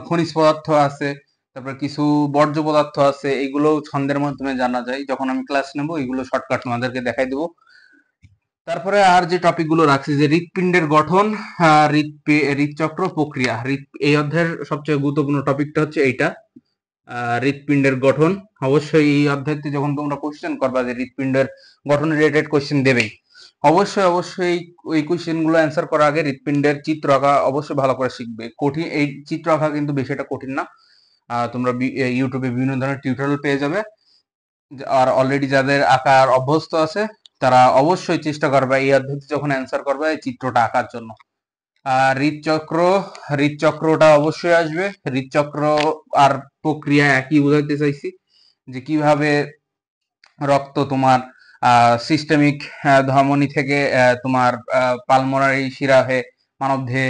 খনিজ পদার্থ আছে, তারপর কিছু বর্জ্য পদার্থ আছে, এগুলো ছন্দের মাধ্যমে জানা যায়। যখন আমি ক্লাস নেব এগুলো শর্টকাট তোমাদেরকে দেখাই দেবো। তারপরে আর যে টপিকগুলো রাখছি, যে হৃৎপিণ্ডের গঠন, হৃৎচক্র প্রক্রিয়া। এই অধ্যায়ের সবচেয়ে গুরুত্বপূর্ণ টপিকটা হচ্ছে এইটা, হৃৎপিণ্ডের গঠন। অবশ্যই এই অধ্যায়তে যখন তোমরা কোশ্চেন করবা যে হৃৎপিণ্ডের গঠন রিলেটেড কোশ্চেন দেবেই, অবশ্যই ওই কোশ্চেন গুলো অ্যান্সার করার আগে হৃৎপিণ্ডের চিত্র আঁকা অবশ্যই ভালো করে শিখবে। কঠিন এই চিত্র আঁকা কিন্তু বেশি একটা কঠিন না। তোমরা ইউটিউবে বিভিন্ন ধরনের টিউটোরিয়াল পেয়ে যাবে। আর অলরেডি যাদের আঁকার অভ্যস্ত আছে তারা অবশ্যই চেষ্টা করবে এই অধ্যায়তে যখন অ্যান্সার করবে এই চিত্রটা আঁকার জন্য। আর হৃৎচক্রটা অবশ্যই আসবে। হৃৎচক্র আর প্রক্রিয়া একই বোঝাইতে চাইছি, যে কিভাবে রক্ত তোমার সিস্টেমিক ধমনী থেকে তোমার পালমোনারি শিরা হয়ে মানবদেহে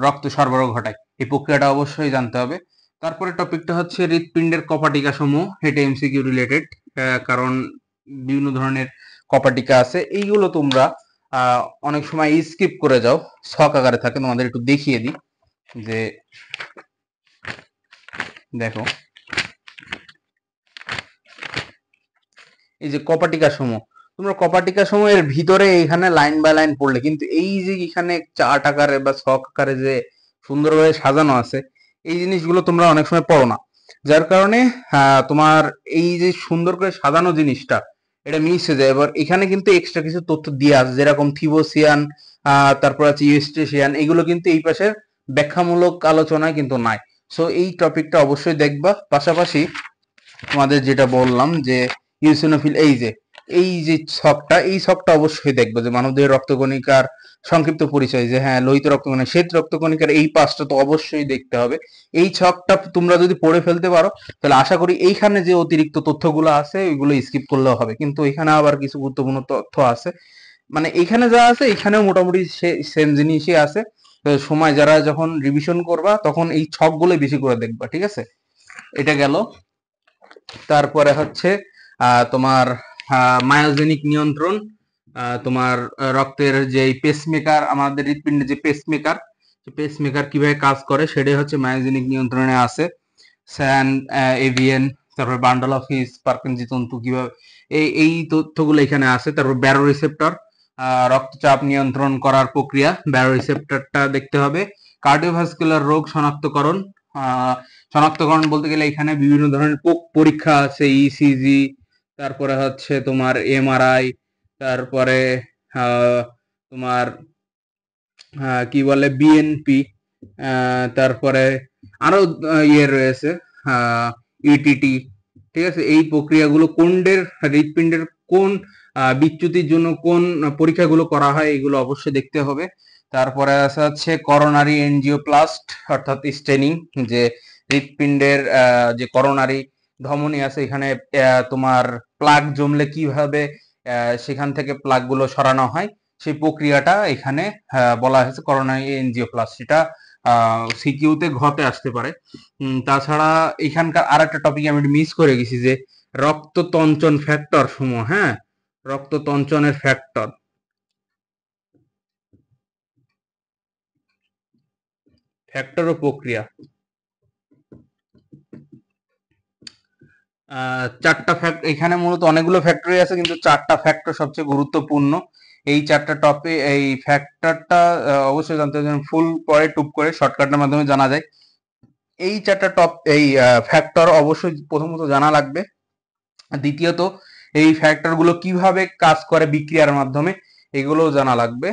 রক্ত সরবরাহ ঘটায়, এই প্রক্রিয়াটা অবশ্যই জানতে হবে। তারপরে টপিকটা হচ্ছে হৃৎপিণ্ডের কপাটিকা সমূহ, এটা এমসিকিউ রিলেটেড, কারণ বিভিন্ন ধরনের কপাটিকা আছে, এইগুলো তোমরা অনেক সময় স্কিপ করে যাও, ছক আকারে থাকে। তোমাদের একটু দেখিয়ে দিই যে দেখো, এই যে কপাটিকা সমূহ, তোমরা কপাটিকা সমূহের ভিতরে এখানে লাইন বাই লাইন পড়লে, কিন্তু এই যে এখানে চার্ট আকারে বা ছক আকারে যে সুন্দরভাবে সাজানো আছে, এই জিনিসগুলো তোমরা অনেক সময় পড়ো না, যার কারণে তোমার এই যে সুন্দর করে সাজানো জিনিসটা এটা মিস হয়ে যায়। এবার এখানে কিন্তু এক্সট্রা কিছু তথ্য দিয়ে আছে, যেরকম থিবোসিয়ান, তারপর আছে ইউস্ট্রেশিয়ান, এগুলো কিন্তু এই পাশের ব্যাখ্যামূলক আলোচনায় কিন্তু নাই। সো এই টপিকটা অবশ্যই দেখবা। পাশাপাশি তোমাদের যেটা বললাম যে ইউসিনোফিল, এই যে ছকটা, এই ছকটা অবশ্যই দেখবো, যে মানবদেহের রক্তকণিকার সংক্ষিপ্ত পরিচয়, যে হ্যাঁ লোহিত রক্তকণিকা, শ্বেত রক্তকণিকার এই পাঁচটা তো অবশ্যই দেখতে হবে। এই ছকটা তোমরা যদি পড়ে ফেলতে পারো, তাহলে আশা করি এইখানে যে অতিরিক্ত তথ্যগুলো আছে ওইগুলো স্কিপ করলেও হবে। কিন্তু এখানে আবার কিছু গুরুত্বপূর্ণ তথ্য আছে, মানে এখানে যা আছে এখানেও মোটামুটি সেম জিনিসই আছে। তো সময় যারা যখন রিভিশন করবা তখন এই ছকগুলো বেশি করে দেখবা, ঠিক আছে? এটা গেল। তারপরে হচ্ছে তোমার মায়োজেনিক নিয়ন্ত্রণ, তোমার রক্তের যে পেসমেকার, আমাদের হৃৎপিণ্ডে যে পেসমেকার, পেসমেকার কিভাবে কাজ করে সেটাই হচ্ছে মায়োজেনিক নিয়ন্ত্রণে আছে। স্যান, এভিএন, তারপর বান্ডল অফ হিস, পার্কিনজি তন্তু কিভাবে, এই তথ্যগুলো এখানে আছে। তারপর ব্যারো রিসেপ্টর, রক্তচাপ নিয়ন্ত্রণ করার প্রক্রিয়া, ব্যারো রিসেপ্টরটা দেখতে হবে। কার্ডিওভাস্কুলার রোগ শনাক্তকরণ, শনাক্তকরণ বলতে গেলে এখানে বিভিন্ন ধরনের পরীক্ষা আছে, ইসিজি, তারপরে হচ্ছে তোমার এমআরআই, তারপরে তোমার কি বলে বিএনপি, তারপরে আরো ইয়ে রয়েছে ইটিটি, ঠিক আছে? এই প্রক্রিয়াগুলো কোন্ডের হৃৎপিণ্ডের কোন বিচ্যুতির জন্য কোন পরীক্ষাগুলো করা হয় এগুলো অবশ্যই দেখতে হবে। তারপরে আছে করোনারি এনজিওপ্লাস্ট অর্থাৎ স্টেনিং, যে হৃৎপিণ্ডের যে করোনারি ধমনী আছে এখানে তোমার প্লাগ জমলে কিভাবে সেখান থেকে প্লাগ গুলো সরানো হয়, সেই প্রক্রিয়াটা এখানে বলা হয়েছে করোনারি এনজিওপ্লাস্ট। সেটা সিকিউতে ঘতে আসতে পারে। তাছাড়া এখানকার আর একটা টপিক আমি মিস করে গেছি, যে রক্ততঞ্চন ফ্যাক্টর সমূহ, হ্যাঁ, রক্ততঞ্চনের ফ্যাক্টর, ফ্যাক্টর ও প্রক্রিয়া, চারটা ফ্যাক্টর এখানে, মূলত অনেকগুলো ফ্যাক্টরি আছে কিন্তু চারটা ফ্যাক্টর সবচেয়ে গুরুত্বপূর্ণ। এই চারটা টপিক, এই ফ্যাক্টরটা অবশ্যই জানতে হবে, ফুল পরে টুপ করে শর্টকাটের মাধ্যমে জানা যায়। এই চারটা এই ফ্যাক্টর অবশ্যই প্রথমত জানা লাগবে। দ্বিতীয়ত এই ফ্যাক্টর গুলো কিভাবে কাজ করে বিক্রিয়ার মাধ্যমে, এগুলো জানা লাগবে।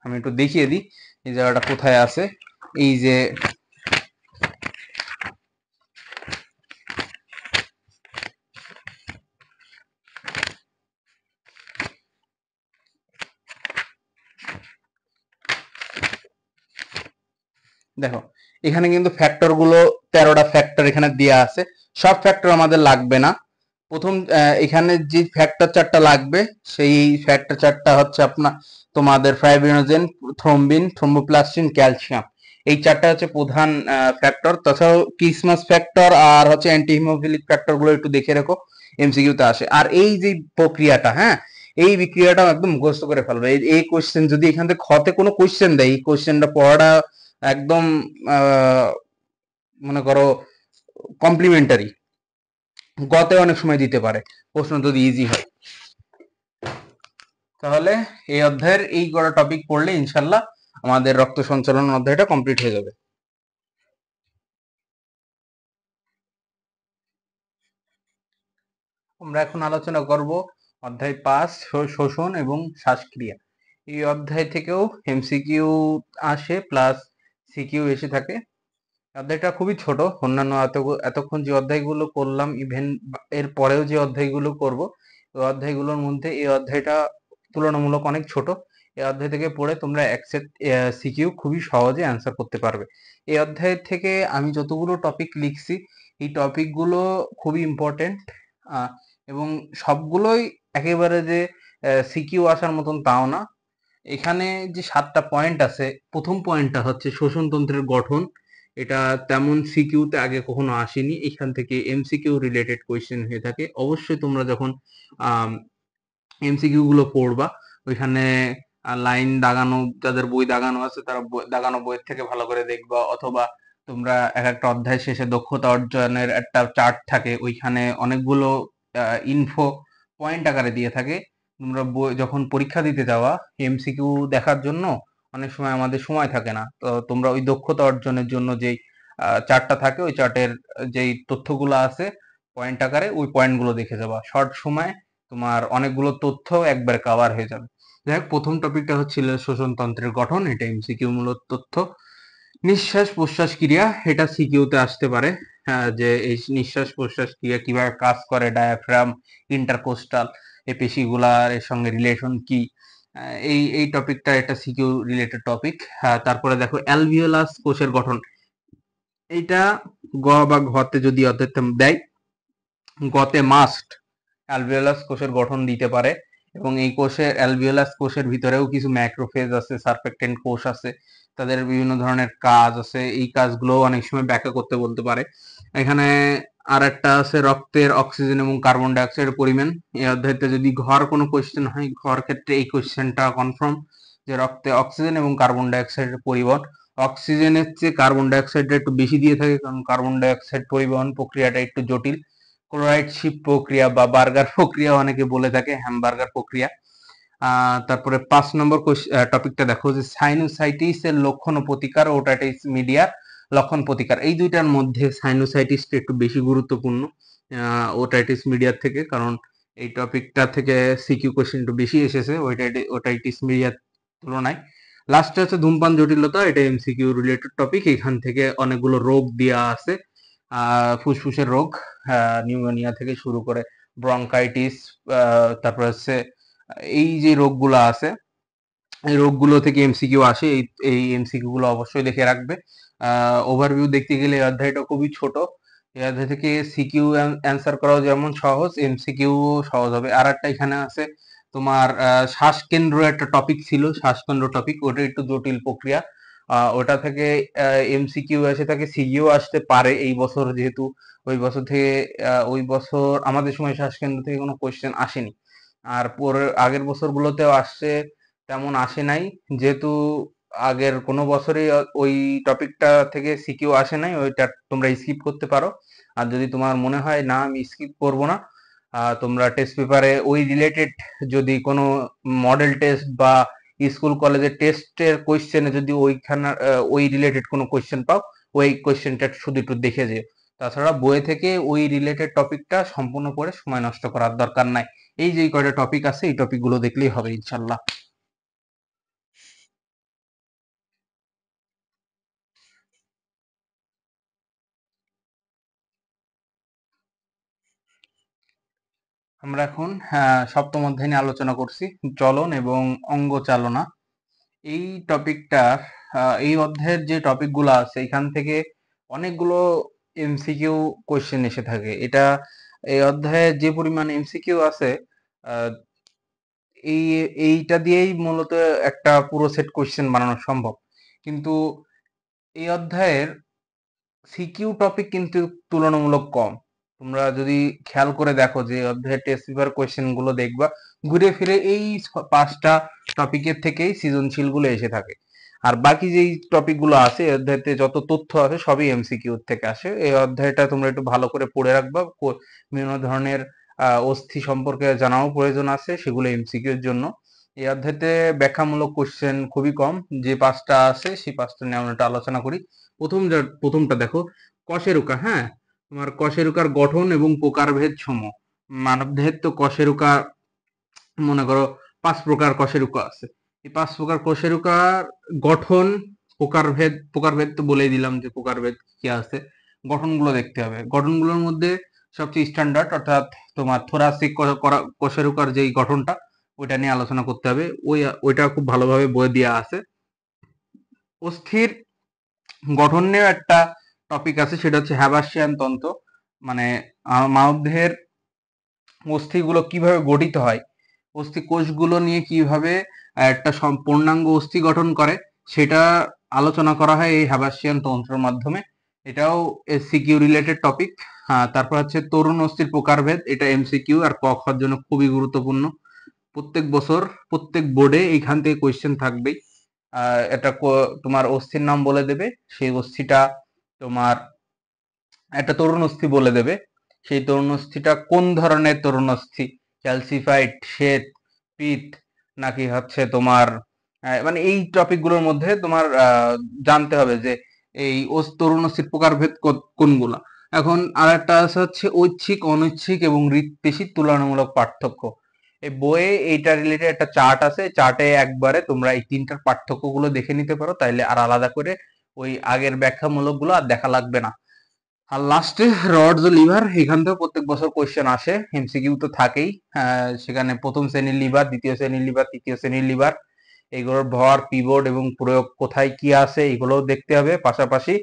আমি একটু দেখিয়ে দিই এই জায়গাটা কোথায় আছে। এই যে দেখো, এখানে কিন্তু ফ্যাক্টর গুলো 13টা ফ্যাক্টর এখানে দেওয়া আছে। সব ফ্যাক্টর আমাদের লাগবে না। প্রথম এখানে যে ফ্যাক্টর চারটা লাগবে সেই ফ্যাক্টর চারটা হচ্ছে আপনার তোমাদের ফাইব্রিনোজেন, থ্রোম্বিন, থ্রোম্বোপ্লাস্টিন, ক্যালসিয়াম। এই চারটা হচ্ছে প্রধান ফ্যাক্টর। তাছাড়াও ক্রিসমাস ফ্যাক্টর আর হচ্ছে অ্যান্টি হিমোফিলিক ফ্যাক্টর গুলো একটু দেখে রাখো, এমসিকিউতে আসে। আর এই যে প্রক্রিয়াটা, হ্যাঁ, এই বিক্রিয়াটা একদম মুখস্থ করে ফেলবে। এই কোশ্চেন যদি এখান থেকে খতে কোনো কোশ্চেন দেয়, এই কোশ্চেনটা পড়াটা একদম মনে করো কমপ্লিমেন্টারি, গতে অনেক সময় দিতে পারে প্রশ্ন যদি ইজি হয়। তাহলে এই অধ্যায়ের এই কটা টপিক পড়লে ইনশাল্লাহ আমাদের রক্ত সঞ্চালন অধ্যায়টা কমপ্লিট হয়ে যাবে। আমরা এখন আলোচনা করব অধ্যায় 5, শোষণ এবং শ্বাসক্রিয়া। এই অধ্যায় থেকেও এমসিকিউ আসে প্লাস সিকিউ এসে থাকে। অধ্যায়টা খুবই ছোট, অন্যান্য এতক্ষণ যে অধ্যায়গুলো করলাম, ইভেন এর পরেও যে অধ্যায়গুলো করব, ওই অধ্যায়গুলোর মধ্যে এই অধ্যায়টা তুলনামূলক অনেক ছোট। এই অধ্যায় থেকে পড়ে তোমরা সিকিউ খুবই সহজে অ্যান্সার করতে পারবে। এই অধ্যায় থেকে আমি যতগুলো টপিক লিখছি, এই টপিকগুলো খুবই ইম্পর্টেন্ট, এবং সবগুলোই একেবারে যে সিকিউ আসার মতন তাও না। এখানে যে 7টা পয়েন্ট আছে, প্রথম পয়েন্টটা হচ্ছে শোষণতন্ত্রের গঠন। এটা তেমন সিকিউতে আগে কখনো আসেনি, এখান থেকে এমসিকিউ রিলেটেড কোয়েশ্চেন হয়ে থাকে। অবশ্যই তোমরা যখন এমসিকিউ গুলো পড়বা, ওইখানে লাইন দাগানো, যাদের বই দাগানো আছে তারা দাগানো বইয়ের থেকে ভালো করে দেখবা, অথবা তোমরা এক একটা অধ্যায় শেষে দক্ষতা অর্জনের একটা চার্ট থাকে, ওইখানে অনেকগুলো ইনফো পয়েন্ট আকারে দিয়ে থাকে। তোমরা বই যখন পরীক্ষা দিতে যাওয়া, এমসিকিউ দেখার জন্য অনেক সময় আমাদের সময় থাকে না, তো তোমরা ওই দক্ষতা অর্জনের জন্য যেই চার্টটা থাকে, ওই চার্টের যেই তথ্যগুলো আছে পয়েন্ট আকারে, ওই পয়েন্টগুলো দেখে যাবা। শর্ট সময় তোমার অনেকগুলো তথ্য একবার কভার হয়ে যাবে। যাই হোক, প্রথম টপিকটা হচ্ছিল শোষণতন্ত্রের গঠন, এটা এমসিকিউ মূলক তথ্য। নিঃশ্বাস প্রশ্বাস ক্রিয়া, এটা সিকিউতে আসতে পারে। যে এই নিঃশ্বাস প্রশ্বাস ক্রিয়া কিভাবে কাজ করে, ডায়াফ্রাম, ইন্টারকোস্টাল, এই পেশিগুলার এর সঙ্গে রিলেশন কি, এই টপিকটা এটা সিকিউ রিলেটেড টপিক। তারপরে দেখো অ্যালভিওলাস কোষের গঠন, এইটা গ বা ঘতে যদি অধ্যেয় দেয়, গতে মাস্ট অ্যালভিওলাস কোষের গঠন দিতে পারে, এবং এই কোষের অ্যালভিওলাস কোষের ভিতরেও কিছু ম্যাক্রোফেজ আছে, সারফেক্টেন্ট কোষ আছে, তাদের বিভিন্ন ধরনের কাজ আছে, এই কাজগুলো অনেক সময় ব্যাখ্যা করতে বলতে পারে। এখানে আর একটা আছে রক্তের অক্সিজেন এবং কার্বন ডাইঅক্সাইডের পরিমাণ। এই অধ্যায়তে যদি ঘর কোনো কোয়েশ্চেন হয়, ঘর ক্ষেত্রে এই কোয়েশ্চেনটা কনফার্ম যে রক্তে অক্সিজেন এবং কার্বন ডাইঅক্সাইডের পরিবহন, অক্সিজেনের চেয়ে কার্বন ডাইঅক্সাইডটা একটু বেশি দিয়ে থাকে, কারণ কার্বন ডাইঅক্সাইড পরিবহন প্রক্রিয়াটা একটু জটিল। ক্লোরাইড শিপ প্রক্রিয়া বা বার্গার প্রক্রিয়া অনেকে বলে থাকে, হ্যামবার্গার প্রক্রিয়া। তারপরে 5 নম্বর টপিকটা দেখো যে সাইনোসাইটিস এর লক্ষণ ও প্রতিকার, ওটাইটিস মিডিয়ার লক্ষণ প্রতিকার। এই দুইটার মধ্যে সাইনোসাইটিসটা একটু বেশি গুরুত্বপূর্ণ ওটাইটিস মিডিয়ার থেকে, কারণ এই টপিকটা থেকে সিকিউ কোশ্চেন একটু বেশি এসেছে ওটাইটিস মিডিয়ার তুলনায়। লাস্টে হচ্ছে ধূমপান জটিলতা, এটা এমসিকিউ রিলেটেড টপিক, এখান থেকে অনেকগুলো রোগ দেওয়া আছে, ফুসফুসের রোগ, নিউমোনিয়া থেকে শুরু করে ব্রঙ্কাইটিস, তারপর হচ্ছে এই যে রোগগুলো আছে, এই রোগগুলো থেকে এমসিকিউ আসে, এই এমসিকিউ গুলো অবশ্যই দেখে রাখবে। ওভারভিউ দেখতে গেলে এই অধ্যায়টা খুবই ছোট, এই অধ্যায় থেকে সিকিউ অ্যান্সার করাও যেমন সহজ, এমসিকিউ সহজ হবে। আর একটা এখানে আছে তোমার শ্বাসকেন্দ্র, একটা টপিক ছিল শ্বাসকেন্দ্র টপিক, ওটা একটু জটিল প্রক্রিয়া, ওটা থেকে এমসিকিউ এসে থাকে, সিকিউ আসতে পারে এই বছর, যেহেতু ওই বছর থেকে ওই বছর আমাদের সময় শ্বাসকেন্দ্র থেকে কোনো কোয়েশ্চেন আসেনি, আর পরের আগের বছরগুলোতেও আসছে তেমন আসে নাই, যেহেতু আগের কোনো বছরই ওই টপিকটা থেকে সিকিউ আসে নাই, ওইটা তোমরা স্কিপ করতে পারো। আর যদি তোমার মনে হয় না আমি স্কিপ করব না, তোমরা টেস্ট পেপারে ওই রিলেটেড যদি কোনো মডেল টেস্ট বা স্কুল কলেজের টেস্টের কোয়েশ্চেনে যদি ওইখানে ওই রিলেটেড কোনো কোয়েশ্চেন পাও, ওই কোয়েশ্চেনটা শুধু একটু দেখে যেও। তাছাড়া বইয়ে থেকে ওই রিলেটেড টপিকটা সম্পূর্ণ করে সময় নষ্ট করার দরকার নাই। এই যে কয়টা টপিক আছে, এই টপিকগুলো দেখলেই হবে ইনশাল্লাহ। আমরা এখন সপ্তম অধ্যায় নিয়ে আলোচনা করছি, চলন এবং অঙ্গ চালনা। এই টপিকটা, এই অধ্যায়ের যে টপিকগুলো আছে এখান থেকে অনেকগুলো এমসিকিউ কোয়েশ্চেন এসে থাকে। এটা এই অধ্যায়ে যে পরিমাণ এমসিকিউ আছে, আহ, এই এইটা দিয়েই মূলত একটা পুরো সেট কোয়েশ্চেন বানানো সম্ভব। কিন্তু এই অধ্যায়ের সিকিউ টপিক কিন্তু তুলনামূলক কম। তোমরা যদি খেয়াল করে দেখো যে অধ্যায়ের টেস্ট পেপার কোয়েশ্চেন গুলো দেখবা, ঘুরে ফিরে এই 5টা টপিকের থেকেই সৃজনশীল গুলো এসে থাকে। আর বাকি যেই টপিক গুলো আছে এই অধ্যায়তে যত তথ্য আছে সবই এমসিকিউ থেকে আসে। এই অধ্যায়টা তোমরা একটু ভালো করে পড়ে রাখবা, বিভিন্ন ধরনের অস্থি সম্পর্কে জানাও প্রয়োজন আছে, সেগুলো এমসিকিউ এর জন্য। এই অধ্যায়তে ব্যাখ্যামূলক কোশ্চেন খুবই কম, যে 5টা আছে সেই 5টা নিয়ে আমরা একটু আলোচনা করি। প্রথমটা দেখো, কশেরুকা। হ্যাঁ, তোমার কশেরুকার গঠন এবং প্রকারভেদ সমূহ। মানবদেহের তো কশেরুকা মনে করো 5 প্রকার কশেরুকা আছে। এই 5 প্রকার কশেরুকার গঠন, প্রকারভেদ তো বলেই দিলাম যে প্রকারভেদ কি আছে, গঠনগুলো দেখতে হবে। গঠনগুলোর মধ্যে সবচেয়ে স্ট্যান্ডার্ড অর্থাৎ তোমার থোরাসিক কশেরুকার যেই গঠনটা, ওইটা নিয়ে আলোচনা করতে হবে। ওইটা খুব ভালোভাবে বইয়ে দেওয়া আছে। অস্থির গঠন নিয়েও একটা টপিক আছে, সেটা হচ্ছে হ্যাবাসিয়ান তন্ত্র, মানে মানবদেহের অস্থিগুলো কিভাবে গঠিত হয়, অস্থি কোষগুলো নিয়ে কিভাবে একটা পূর্ণাঙ্গ অস্থি গঠন করে, সেটা আলোচনা করা হয় এই হ্যাবাসিয়ান তন্ত্রের মাধ্যমে। এটাও সিকিউ রিলেটেড টপিক। তারপর হচ্ছে তরুণ অস্থির প্রকারভেদ, এটা এমসিকিউ আর ক খর জন্য খুবই গুরুত্বপূর্ণ। প্রত্যেক বছর প্রত্যেক বোর্ডে এইখান থেকে কোয়েশ্চেন থাকবেই। এটা তোমার অস্থির নাম বলে দেবে, সেই অস্থিটা তোমার একটা তরুণ অস্থি বলে দেবে, সেই তরুণ অস্থিটা কোন ধরনের তরুণ অস্থি, ক্যালসিফাইড, শ্বেত, পিত, নাকি হচ্ছে তোমার মানে এই টপিকগুলোর মধ্যে তোমার জানতে হবে যে এই তরুণ অস্থির প্রকারভেদ কোনগুলা। এখন আর একটা আছে হচ্ছে ঐচ্ছিক, অনৈচ্ছিক এবং হৃৎপেশির তুলনামূলক পার্থক্য। এই বইয়ে এইটা রিলেটেড একটা চার্ট আছে, চার্টে একবারে তোমরা এই তিনটার পার্থক্যগুলো দেখে নিতে পারো, তাইলে আর আলাদা করে ওই আগের ব্যাখ্যামূলক গুলো আর দেখা লাগবে না। আর লাস্টে রডস লিভার, এখান থেকে প্রত্যেক বছর কোয়েশ্চেন আসে, এমসিকিউ তো থাকেই। সেখানে প্রথম শ্রেণীর লিভার, দ্বিতীয় শ্রেণীর লিভার, তৃতীয় শ্রেণীর লিভার, এগুলোর ভর, পিভট এবং প্রয়োগ কোথায় কি আছে এগুলোও দেখতে হবে। পাশাপাশি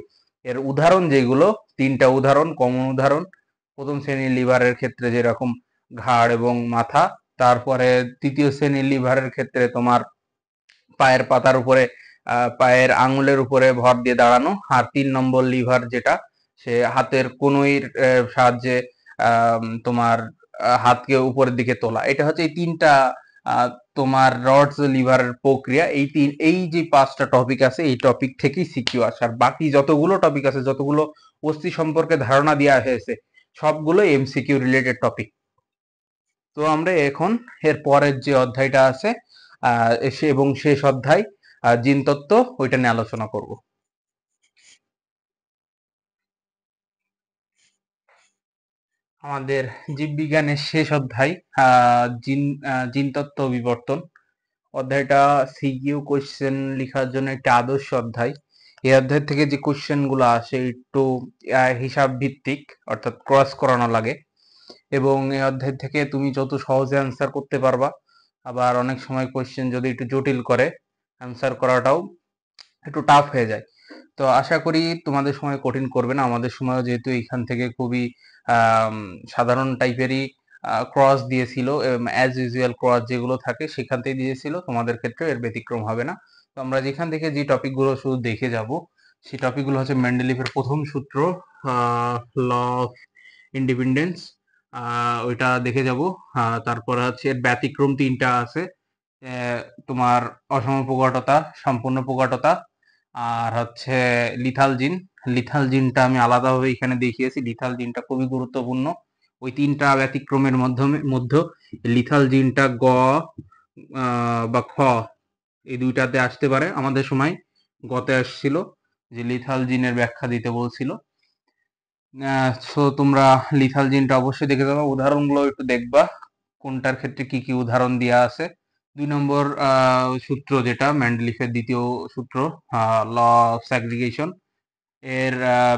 এর উদাহরণ যেগুলো, তিনটা উদাহরণ, কমন উদাহরণ, প্রথম শ্রেণীর লিভারের ক্ষেত্রে যেরকম ঘাড় এবং মাথা, তারপরে তৃতীয় শ্রেণীর লিভারের ক্ষেত্রে তোমার পায়ের পাতার উপরে পায়ের আঙুলের উপরে ভর দিয়ে দাঁড়ানো, আর 3 নম্বর লিভার যেটা, সে হাতের কনুইর সাহায্যে তোমার হাতকে উপরের দিকে তোলা। এটা হচ্ছে এই তিনটা তোমার রডস লিভারের প্রক্রিয়া। এই যে 5টা টপিক আছে, এই টপিক থেকেই সিকিউ আসে। আর বাকি যতগুলো টপিক আছে, যতগুলো অস্থি সম্পর্কে ধারণা দেওয়া হয়েছে, সবগুলো এমসিকিউ রিলেটেড টপিক। তো আমরা এখন এর পরের যে অধ্যায়টা আছে এবং শেষ অধ্যায় জিনতত্ত্ব, ওইটা নিয়ে আলোচনা করব। আমাদের জীববিজ্ঞানের শেষ অধ্যায় জিনতত্ত্ব বিবর্তন। অধ্যায়টা সিকিউ কোশ্চেন লেখার জন্য একটা আদর্শ অধ্যায়। এই অধ্যায় থেকে যে কোশ্চেন গুলো আসে একটু হিসাব ভিত্তিক, অর্থাৎ ক্রস করানো লাগে, এবং এই অধ্যায় থেকে তুমি যত সহজে অ্যান্সার করতে পারবা। আবার অনেক সময় কোশ্চেন যদি একটু জটিল করে, অ্যান্সার করাটাও একটু টাফ হয়ে যায়। তো আশা করি তোমাদের সময় কঠিন করবে না। আমাদের সময় যেহেতু এখান থেকে খুবই সাধারণ টাইপেরই ক্রস দিয়েছিল, অ্যাজ ইউজুয়াল ক্রস যেগুলো থাকে সেখান থেকে দিয়েছিল, তোমাদের ক্ষেত্রে এর ব্যতিক্রম হবে না। তো আমরা যেখান থেকে যে টপিকগুলো শুধু দেখে যাব, সেই টপিকগুলো হচ্ছে মেন্ডেলিভের প্রথম সূত্র, ল অফ ইন্ডিপেন্ডেন্স, ওইটা দেখে যাব। তারপরে হচ্ছে এর ব্যতিক্রম 3টা আছে, তোমার অসম প্রকটতা, সম্পূর্ণ প্রকটতা, আর হচ্ছে লিথাল জিন। লিথাল জিনটা আমি আলাদাভাবে এখানে দেখিয়েছি, লিথাল জিনটা খুবই গুরুত্বপূর্ণ। ওই 3টা ব্যতিক্রমের মধ্যে লিথাল জিনটা গ বা খ, এই দুইটাতে আসতে পারে। আমাদের সময় গতে আসছিল, যে লিথাল জিনের ব্যাখ্যা দিতে বলছিল। সো তোমরা লিথাল জিনটা অবশ্যই দেখে যাবে, উদাহরণগুলো একটু দেখবা কোনটার ক্ষেত্রে কি কি উদাহরণ দেওয়া আছে। 2 নম্বর সূত্র যেটা মেন্ডেলিফের দ্বিতীয় সূত্র, ল অফ স্যাগ্রিগেশন, এর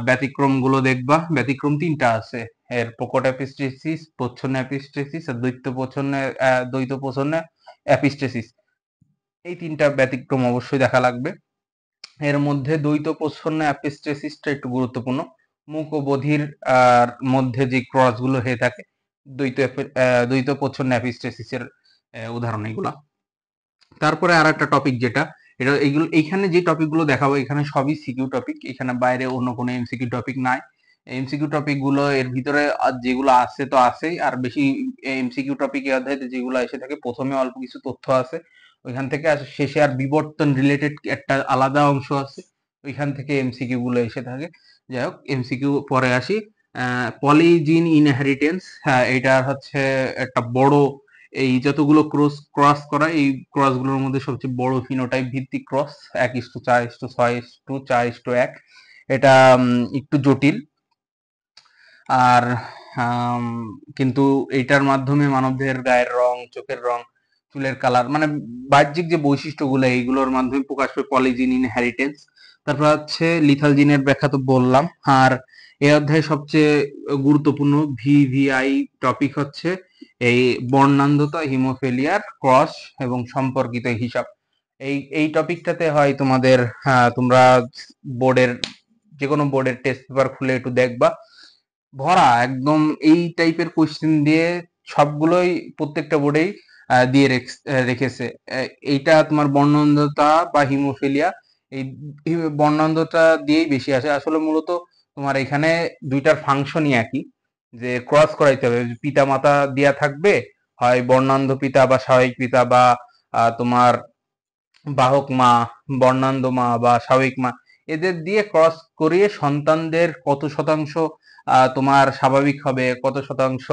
ব্যতিক্রম গুলো দেখবা। ব্যতিক্রম 3টা আছে, এর প্রকট অ্যাপিস্টেসিস, প্রচ্ছন্ন অ্যাপিস্টেসিস আর দ্বৈত প্রচ্ছন্ন অ্যাপিস্টেসিস। এই 3টা ব্যতিক্রম অবশ্যই দেখা লাগবে। এর মধ্যে দ্বৈত প্রচ্ছন্ন অ্যাপিস্টেসিসটা একটু গুরুত্বপূর্ণ। মুখ ও বধির মধ্যে যে ক্রস গুলো হয়ে থাকে, দ্বৈত প্রচ্ছন্ন অ্যাপিস্টেসিসের উদাহরণ এগুলা। তারপরে আর একটা টপিক যেটা, এইখানে যে টপিকগুলো দেখাবো এখানে সবই সিকিউ টপিক, এখানে বাইরে অন্য কোনো এমসিকিউ টপিক নাই। এমসিকিউ টপিক গুলো এর ভিতরে যেগুলো আছে তো আছেই, আর বেশি এমসিকিউ টপিক এই অধ্যায়তে যেগুলো এসে থাকে, প্রথমে অল্প কিছু তথ্য আছে, ওইখান থেকে শেষে আর বিবর্তন রিলেটেড একটা আলাদা অংশ আছে, ওইখান থেকে এমসিকিউ গুলো এসে থাকে। যাই হোক, এমসিকিউ পরে আসি। পলিজিন ইনহেরিটেন্স, হ্যাঁ এটা হচ্ছে একটা বড়, এই যতগুলো ক্রস করা, এই ক্রস গুলোর মধ্যে সবচেয়ে বড় ফিনোটাইপ ভিত্তিক ক্রস, 1:4:6:6:1। এটা একটু জটিল, আর কিন্তু এইটার মাধ্যমে মানবদেহের গায়ের রং, চোখের রং, চুলের কালার, মানে বাহ্যিক যে বৈশিষ্ট্যগুলো, এইগুলোর মাধ্যমে প্রকাশ পায় পলিজিন ইনহেরিটেন্স। তারপর হচ্ছে লিথাল জিনের ব্যাখ্যা তো বললাম। আর এই অধ্যায়ে সবচেয়ে গুরুত্বপূর্ণ ভিভিআই টপিক হচ্ছে এই বর্ণান্ধতা, হিমোফিলিয়ার, ক্রস এবং সম্পর্কিত হিসাব। এই টপিকটাতে হয় তোমাদের, তোমরা বোর্ডের যে কোনো বোর্ডের টেস্ট পেপার খুলে একটু দেখবা, ভরা একদম এই টাইপের কোশ্চেন দিয়ে, সবগুলোই প্রত্যেকটা বোর্ডেই দিয়ে রেখেছে। এইটা তোমার বর্ণান্ধতা বা হিমোফিলিয়া, এই বর্ণান্ধতা দিয়েই বেশি আসে। আসলে মূলত তোমার এখানে দুইটার ফাংশনই একই, যে ক্রস করাইতে হবে। পিতা মাতা দেয়া থাকবে, হয় বর্ণান্ধ পিতা বা স্বাভাবিক পিতা, বা তোমার বাহক মা, বর্ণান্ধ মা বা স্বাভাবিক মা, এদের দিয়ে ক্রস করিয়ে সন্তানদের কত শতাংশ তোমার স্বাভাবিক হবে, কত শতাংশ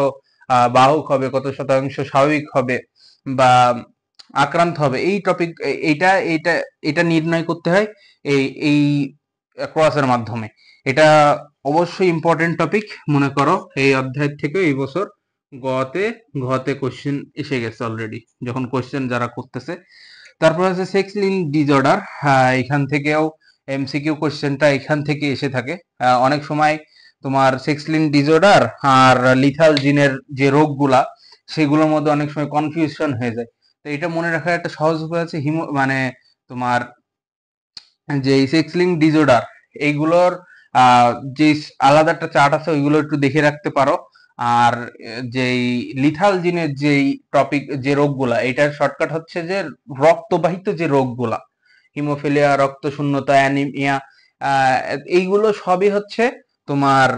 বাহক হবে, কত শতাংশ স্বাভাবিক হবে বা আক্রান্ত হবে, এই টপিক, এইটা এইটা এটা নির্ণয় করতে হয় এই এই ক্রসের মাধ্যমে। এটা অবশ্যই ইম্পর্টেন্ট টপিক। মনে করো এই অধ্যায় থেকে এই বছর ঘতে কোশ্চেন এসে গেছে অলরেডি, যখন কোশ্চেন যারা করতেছে। তারপর আছে সেক্স লিঙ্ক ডিসঅর্ডার, এখান থেকেও এমসিকিউ কোশ্চেনটা এখান থেকে এসে থাকে। অনেক সময় তোমার সেক্স লিঙ্ক ডিসঅর্ডার আর লিথাল জিনের যে রোগগুলা, সেগুলোর মধ্যে অনেক সময় কনফিউশন হয়ে যায়। তো এটা মনে রাখার একটা সহজ উপায় আছে, মানে তোমার যে সেক্স লিঙ্ক ডিসঅর্ডার, এইগুলোর যে আলাদা একটা চার্ট আছে, ওইগুলো একটু দেখে রাখতে পারো। আর যেই লিথাল জিনের যেই টপিক, যে রোগগুলা, এটার শর্টকাট হচ্ছে যে রক্তবাহিত যে রোগগুলা, হিমোফিলিয়া, রক্ত শূন্যতা, অ্যানিমিয়া, এইগুলো সবই হচ্ছে তোমার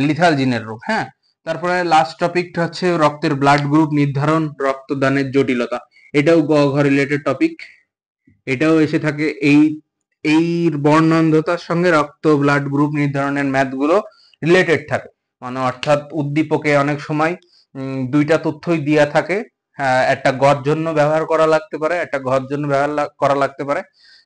লিথাল জিনের রোগ। হ্যাঁ, তারপরে লাস্ট টপিকটা হচ্ছে রক্তের ব্লাড গ্রুপ নির্ধারণ, রক্তদানের জটিলতা। এটাও ঘ রিলেটেড টপিক। এটাও এসে থাকে এই এই বর্ণান্ধতার সঙ্গে রক্ত ব্লাড গ্রুপ নির্ধারণের ম্যাথ গুলো রিলেটেড থাকে। মানে অর্থাৎ উদ্দীপকে অনেক সময় দুইটা তথ্যই দেয়া থাকে, একটা গর জন্য ব্যবহার করা লাগতে পারে, একটা ঘর জন্য ব্যবহার করা লাগতে পারে।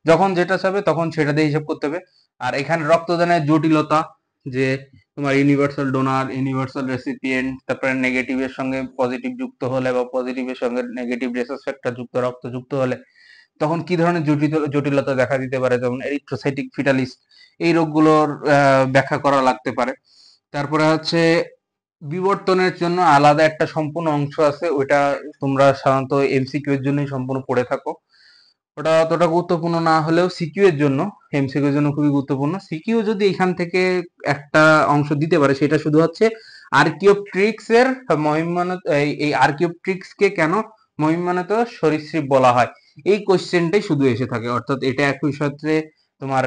যখন যেটা চাবে তখন সেটা দিয়ে হিসাব করতে হবে। আর এখানে রক্তদানের জটিলতা, যে তোমার ইউনিভার্সাল ডোনার, ইউনিভার্সাল রেসিপিয়েন্ট, তারপরে নেগেটিভের সঙ্গে পজিটিভ যুক্ত হলে বা পজিটিভের সঙ্গে নেগেটিভ রেসাস ফ্যাক্টর যুক্ত রক্ত যুক্ত হলে তখন কি ধরনের জটিলতা দেখা দিতে পারে, যেমন এরিথ্রোসাইটিক ফিটালিস, এই রোগগুলোর ব্যাখ্যা করা লাগতে পারে। তারপরে হচ্ছে বিবর্তনের জন্য আলাদা একটা সম্পূর্ণ অংশ আছে, ওইটা তোমরা সাধারণত এমসিকিউ এর জন্যই সম্পূর্ণ পড়ে থাকো। ওটা অতটা গুরুত্বপূর্ণ না হলেও সিকিউ এর জন্য, এমসিকিউ এর জন্য খুবই গুরুত্বপূর্ণ। সিকিউ যদি এখান থেকে একটা অংশ দিতে পারে, সেটা শুধু হচ্ছে আর্কিওপট্রিক্স এর মহিমানত, এই আর্কিওপট্রিক্স কে কেন মহিমানত সরীসৃপ বলা হয়, এই কোশ্চেনটাই শুধু এসে থাকে। অর্থাৎ এটা একই সাথে তোমার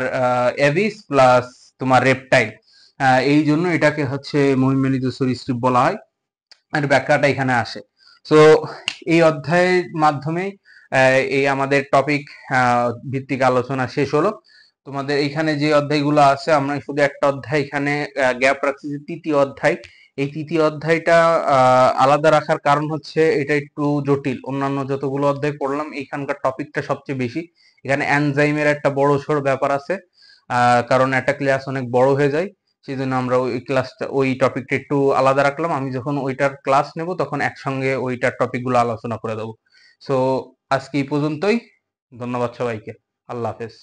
এভিস প্লাস তোমার রেপটাইল, এই জন্য এটাকে হচ্ছে মহিমানিত সরীসৃপ বলা হয়। আর ব্যাখ্যাটা এখানে আসে। সো এই অধ্যায়ের মাধ্যমে এই আমাদের টপিক ভিত্তিক আলোচনা শেষ হলো। তোমাদের এখানে যে অধ্যায়গুলো আছে, আমরা শুধু একটা অধ্যায় এখানে গ্যাপ রাখছি, যে তৃতীয় অধ্যায়। এই তৃতীয় অধ্যায়টা আলাদা রাখার কারণ হচ্ছে এটা একটু জটিল। অন্যান্য যতগুলো অধ্যায় পড়লাম, এখানকার টপিকটা সবচেয়ে বেশি। এখানে এনজাইমের একটা বড় সড় ব্যাপার আছে, কারণ একটা ক্লাস অনেক বড় হয়ে যায়। সেই জন্য আমরা ওই ক্লাসটা, ওই টপিকটা একটু আলাদা রাখলাম। আমি যখন ওইটার ক্লাস নেব তখন একসঙ্গে ওইটার টপিকগুলো আলোচনা করে দেবো। সো আজকে এই পর্যন্তই। ধন্যবাদ সবাইকে। আল্লাহ হাফেজ।